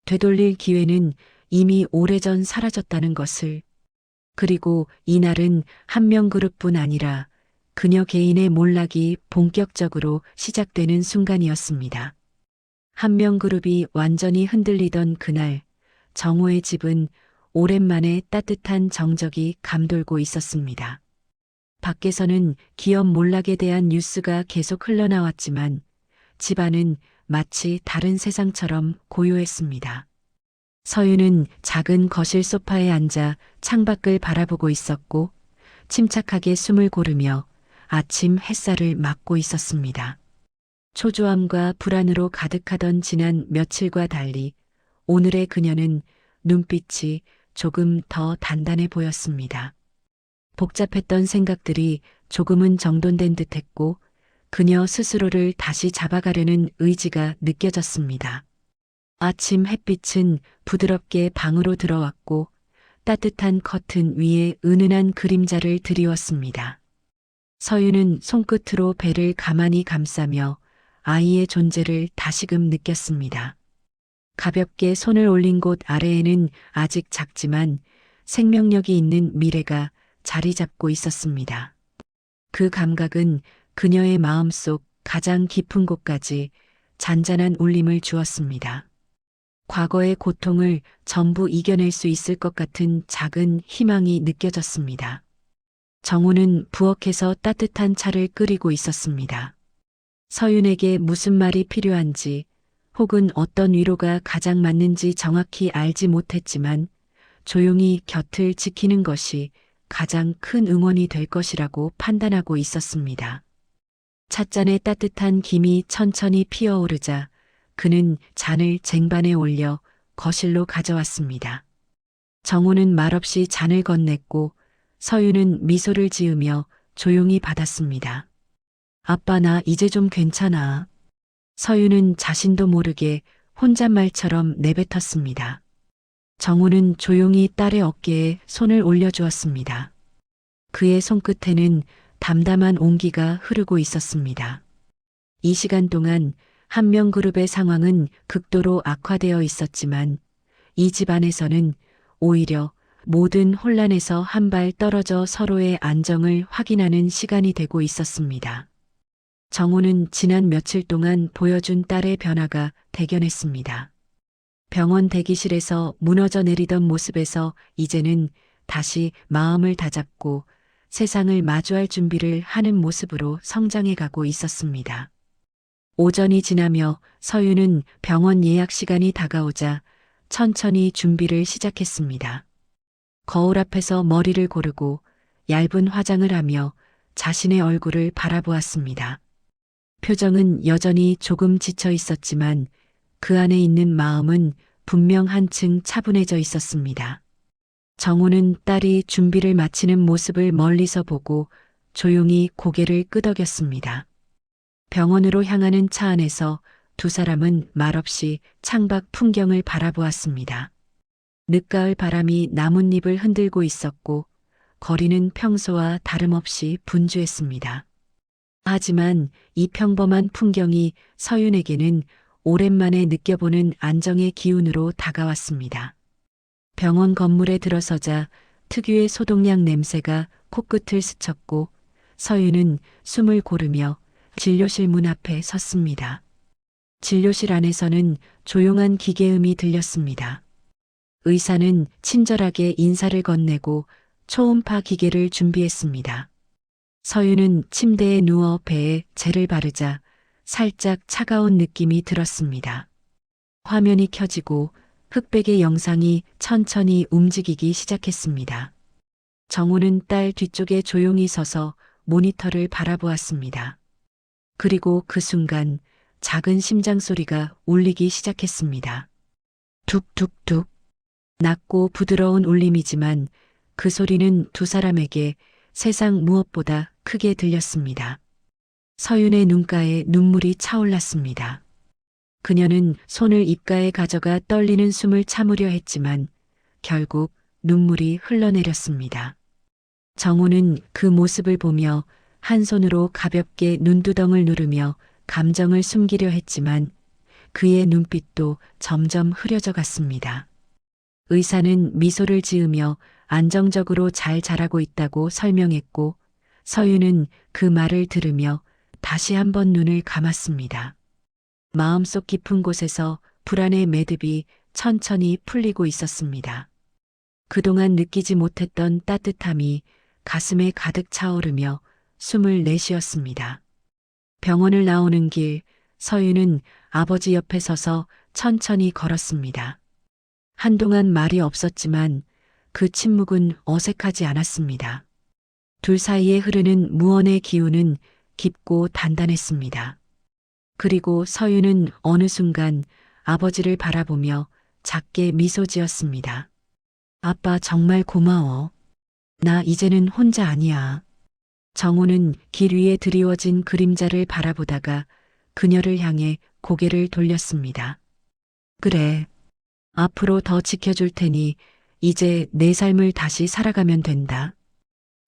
S1: 되돌릴 기회는 이미 오래전 사라졌다는 것을. 그리고 이날은 한명그룹뿐 아니라 그녀 개인의 몰락이 본격적으로 시작되는 순간이었습니다. 한명그룹이 완전히 흔들리던 그날, 정호의 집은 오랜만에 따뜻한 정적이 감돌고 있었습니다. 밖에서는 기업 몰락에 대한 뉴스가 계속 흘러나왔지만 집안은 마치 다른 세상처럼 고요했습니다. 서윤은 작은 거실 소파에 앉아 창밖을 바라보고 있었고 침착하게 숨을 고르며 아침 햇살을 맞고 있었습니다. 초조함과 불안으로 가득하던 지난 며칠과 달리 오늘의 그녀는 눈빛이 조금 더 단단해 보였습니다. 복잡했던 생각들이 조금은 정돈된 듯했고 그녀 스스로를 다시 잡아가려는 의지가 느껴졌습니다. 아침 햇빛은 부드럽게 방으로 들어왔고 따뜻한 커튼 위에 은은한 그림자를 드리웠습니다. 서윤은 손끝으로 배를 가만히 감싸며 아이의 존재를 다시금 느꼈습니다. 가볍게 손을 올린 곳 아래에는 아직 작지만 생명력이 있는 미래가 자리 잡고 있었습니다. 그 감각은 그녀의 마음속 가장 깊은 곳까지 잔잔한 울림을 주었습니다. 과거의 고통을 전부 이겨낼 수 있을 것 같은 작은 희망이 느껴졌습니다. 정우는 부엌에서 따뜻한 차를 끓이고 있었습니다. 서윤에게 무슨 말이 필요한지 혹은 어떤 위로가 가장 맞는지 정확히 알지 못했지만 조용히 곁을 지키는 것이 가장 큰 응원이 될 것이라고 판단하고 있었습니다. 찻잔에 따뜻한 김이 천천히 피어오르자 그는 잔을 쟁반에 올려 거실로 가져왔습니다. 정우는 말없이 잔을 건넸고 서윤은 미소를 지으며 조용히 받았습니다. 아빠 나 이제 좀 괜찮아. 서윤은 자신도 모르게 혼잣말처럼 내뱉었습니다. 정우는 조용히 딸의 어깨에 손을 올려주었습니다. 그의 손끝에는 담담한 온기가 흐르고 있었습니다. 이 시간 동안 한명그룹의 상황은 극도로 악화되어 있었지만 이 집안에서는 오히려 모든 혼란에서 한 발 떨어져 서로의 안정을 확인하는 시간이 되고 있었습니다. 정우는 지난 며칠 동안 보여준 딸의 변화가 대견했습니다. 병원 대기실에서 무너져 내리던 모습에서 이제는 다시 마음을 다잡고 세상을 마주할 준비를 하는 모습으로 성장해 가고 있었습니다. 오전이 지나며 서윤은 병원 예약 시간이 다가오자 천천히 준비를 시작했습니다. 거울 앞에서 머리를 고르고 얇은 화장을 하며 자신의 얼굴을 바라보았습니다. 표정은 여전히 조금 지쳐 있었지만 그 안에 있는 마음은 분명 한층 차분해져 있었습니다. 정우는 딸이 준비를 마치는 모습을 멀리서 보고 조용히 고개를 끄덕였습니다. 병원으로 향하는 차 안에서 두 사람은 말없이 창밖 풍경을 바라보았습니다. 늦가을 바람이 나뭇잎을 흔들고 있었고 거리는 평소와 다름없이 분주했습니다. 하지만 이 평범한 풍경이 서윤에게는 오랜만에 느껴보는 안정의 기운으로 다가왔습니다. 병원 건물에 들어서자 특유의 소독약 냄새가 코끝을 스쳤고 서윤은 숨을 고르며 진료실 문 앞에 섰습니다. 진료실 안에서는 조용한 기계음이 들렸습니다. 의사는 친절하게 인사를 건네고 초음파 기계를 준비했습니다. 서윤은 침대에 누워 배에 젤을 바르자 살짝 차가운 느낌이 들었습니다. 화면이 켜지고 흑백의 영상이 천천히 움직이기 시작했습니다. 정우는 딸 뒤쪽에 조용히 서서 모니터를 바라보았습니다. 그리고 그 순간 작은 심장 소리가 울리기 시작했습니다. 툭툭툭. 낮고 부드러운 울림이지만 그 소리는 두 사람에게 세상 무엇보다 크게 들렸습니다. 서윤의 눈가에 눈물이 차올랐습니다. 그녀는 손을 입가에 가져가 떨리는 숨을 참으려 했지만 결국 눈물이 흘러내렸습니다. 정우는 그 모습을 보며 한 손으로 가볍게 눈두덩을 누르며 감정을 숨기려 했지만 그의 눈빛도 점점 흐려져 갔습니다. 의사는 미소를 지으며 안정적으로 잘 자라고 있다고 설명했고 서윤은 그 말을 들으며 다시 한번 눈을 감았습니다. 마음속 깊은 곳에서 불안의 매듭이 천천히 풀리고 있었습니다. 그동안 느끼지 못했던 따뜻함이 가슴에 가득 차오르며 숨을 내쉬었습니다. 병원을 나오는 길, 서윤은 아버지 옆에 서서 천천히 걸었습니다. 한동안 말이 없었지만 그 침묵은 어색하지 않았습니다. 둘 사이에 흐르는 무언의 기운은 깊고 단단했습니다. 그리고 서윤은 어느 순간 아버지를 바라보며 작게 미소 지었습니다. 아빠 정말 고마워. 나 이제는 혼자 아니야. 정우는 길 위에 드리워진 그림자를 바라보다가 그녀를 향해 고개를 돌렸습니다. 그래. 앞으로 더 지켜줄 테니 이제 내 삶을 다시 살아가면 된다.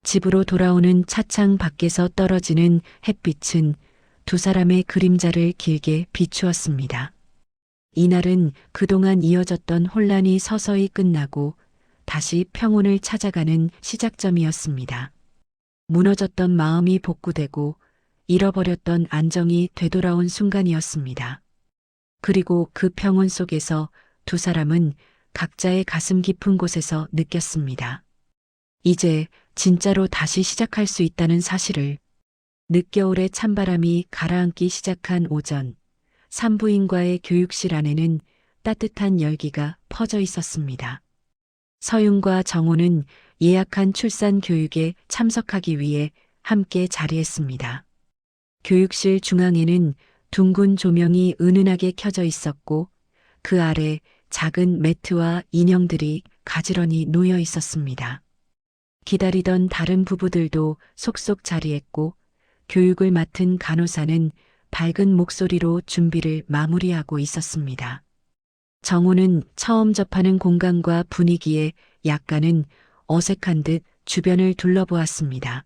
S1: 집으로 돌아오는 차창 밖에서 떨어지는 햇빛은 두 사람의 그림자를 길게 비추었습니다. 이날은 그동안 이어졌던 혼란이 서서히 끝나고 다시 평온을 찾아가는 시작점이었습니다. 무너졌던 마음이 복구되고 잃어버렸던 안정이 되돌아온 순간이었습니다. 그리고 그 평온 속에서 두 사람은 각자의 가슴 깊은 곳에서 느꼈습니다. 이제 진짜로 다시 시작할 수 있다는 사실을. 늦겨울의 찬바람이 가라앉기 시작한 오전, 산부인과의 교육실 안에는 따뜻한 열기가 퍼져 있었습니다. 서윤과 정호는 예약한 출산 교육에 참석하기 위해 함께 자리했습니다. 교육실 중앙에는 둥근 조명이 은은하게 켜져 있었고 그 아래 작은 매트와 인형들이 가지런히 놓여 있었습니다. 기다리던 다른 부부들도 속속 자리했고 교육을 맡은 간호사는 밝은 목소리로 준비를 마무리하고 있었습니다. 정호는 처음 접하는 공간과 분위기에 약간은 어색한 듯 주변을 둘러보았습니다.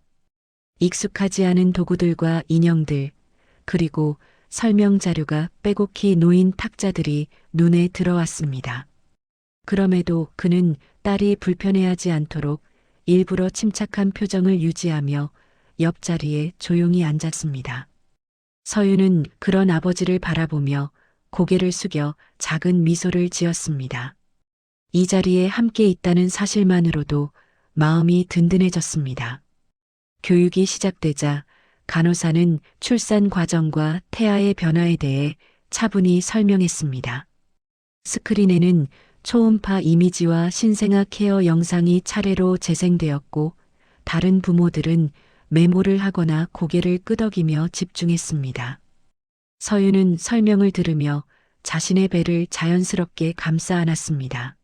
S1: 익숙하지 않은 도구들과 인형들, 그리고 설명 자료가 빼곡히 놓인 탁자들이 눈에 들어왔습니다. 그럼에도 그는 딸이 불편해하지 않도록 일부러 침착한 표정을 유지하며 옆자리에 조용히 앉았습니다. 서윤은 그런 아버지를 바라보며 고개를 숙여 작은 미소를 지었습니다. 이 자리에 함께 있다는 사실만으로도 마음이 든든해졌습니다. 교육이 시작되자 간호사는 출산 과정과 태아의 변화에 대해 차분히 설명했습니다. 스크린에는 초음파 이미지와 신생아 케어 영상이 차례로 재생되었고 다른 부모들은 메모를 하거나 고개를 끄덕이며 집중했습니다. 서윤은 설명을 들으며 자신의 배를 자연스럽게 감싸 안았습니다.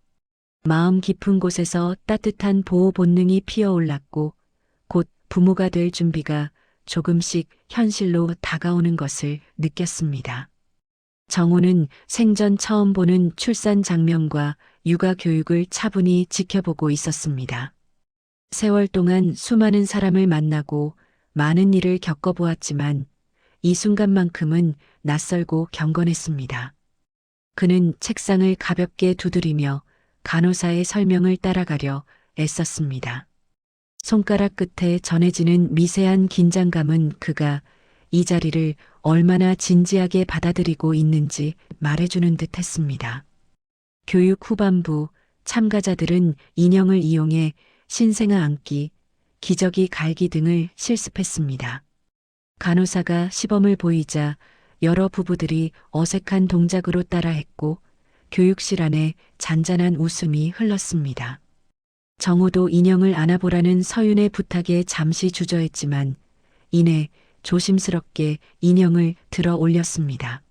S1: 마음 깊은 곳에서 따뜻한 보호 본능이 피어올랐고 곧 부모가 될 준비가 조금씩 현실로 다가오는 것을 느꼈습니다. 정호는 생전 처음 보는 출산 장면과 육아 교육을 차분히 지켜보고 있었습니다. 세월 동안 수많은 사람을 만나고 많은 일을 겪어보았지만 이 순간만큼은 낯설고 경건했습니다. 그는 책상을 가볍게 두드리며 간호사의 설명을 따라가려 애썼습니다. 손가락 끝에 전해지는 미세한 긴장감은 그가 이 자리를 얼마나 진지하게 받아들이고 있는지 말해주는 듯 했습니다. 교육 후반부 참가자들은 인형을 이용해 신생아 안기, 기저귀 갈기 등을 실습했습니다. 간호사가 시범을 보이자 여러 부부들이 어색한 동작으로 따라했고 교육실 안에 잔잔한 웃음이 흘렀습니다. 정호도 인형을 안아보라는 서윤의 부탁에 잠시 주저했지만 이내 조심스럽게 인형을 들어 올렸습니다.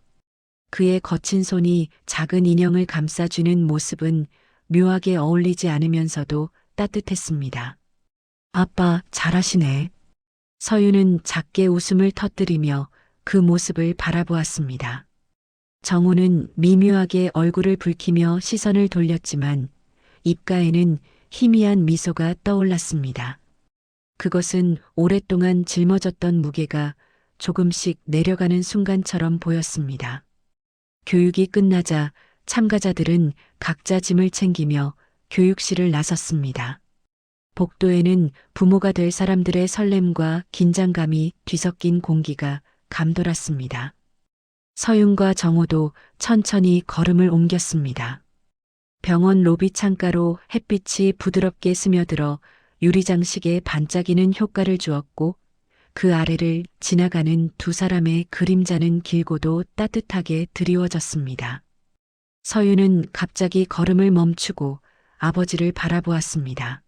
S1: 그의 거친 손이 작은 인형을 감싸주는 모습은 묘하게 어울리지 않으면서도 따뜻했습니다. 아빠 잘하시네. 서윤은 작게 웃음을 터뜨리며 그 모습을 바라보았습니다. 정호는 미묘하게 얼굴을 붉히며 시선을 돌렸지만 입가에는 희미한 미소가 떠올랐습니다. 그것은 오랫동안 짊어졌던 무게가 조금씩 내려가는 순간처럼 보였습니다. 교육이 끝나자 참가자들은 각자 짐을 챙기며 교육실을 나섰습니다. 복도에는 부모가 될 사람들의 설렘과 긴장감이 뒤섞인 공기가 감돌았습니다. 서윤과 정호도 천천히 걸음을 옮겼습니다. 병원 로비 창가로 햇빛이 부드럽게 스며들어 유리장식에 반짝이는 효과를 주었고 그 아래를 지나가는 두 사람의 그림자는 길고도 따뜻하게 드리워졌습니다. 서윤은 갑자기 걸음을 멈추고 아버지를 바라보았습니다.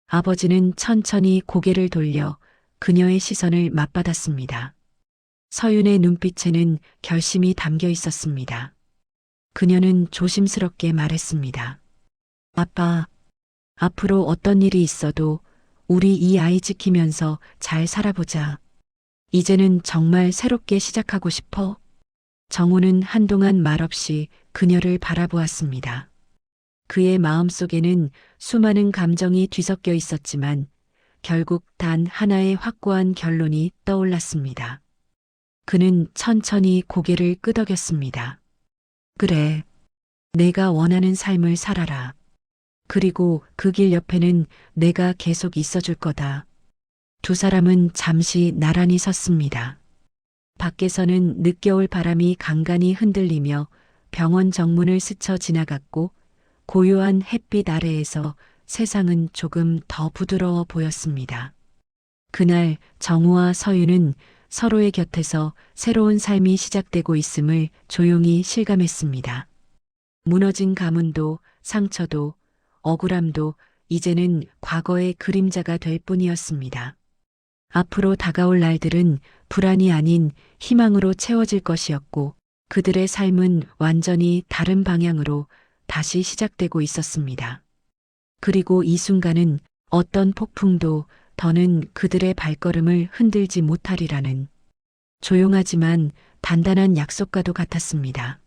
S1: 아버지는 천천히 고개를 돌려 그녀의 시선을 맞받았습니다. 서윤의 눈빛에는 결심이 담겨 있었습니다. 그녀는 조심스럽게 말했습니다. 아빠, 앞으로 어떤 일이 있어도 우리 이 아이 지키면서 잘 살아보자. 이제는 정말 새롭게 시작하고 싶어. 정우는 한동안 말없이 그녀를 바라보았습니다. 그의 마음속에는 수많은 감정이 뒤섞여 있었지만 결국 단 하나의 확고한 결론이 떠올랐습니다. 그는 천천히 고개를 끄덕였습니다. 그래, 내가 원하는 삶을 살아라. 그리고 그 길 옆에는 내가 계속 있어줄 거다. 두 사람은 잠시 나란히 섰습니다. 밖에서는 늦겨울 바람이 간간히 흔들리며 병원 정문을 스쳐 지나갔고 고요한 햇빛 아래에서 세상은 조금 더 부드러워 보였습니다. 그날 정우와 서윤은 서로의 곁에서 새로운 삶이 시작되고 있음을 조용히 실감했습니다. 무너진 가문도 상처도 억울함도 이제는 과거의 그림자가 될 뿐이었습니다. 앞으로 다가올 날들은 불안이 아닌 희망으로 채워질 것이었고 그들의 삶은 완전히 다른 방향으로 다시 시작되고 있었습니다. 그리고 이 순간은 어떤 폭풍도 더는 그들의 발걸음을 흔들지 못하리라는 조용하지만 단단한 약속과도 같았습니다.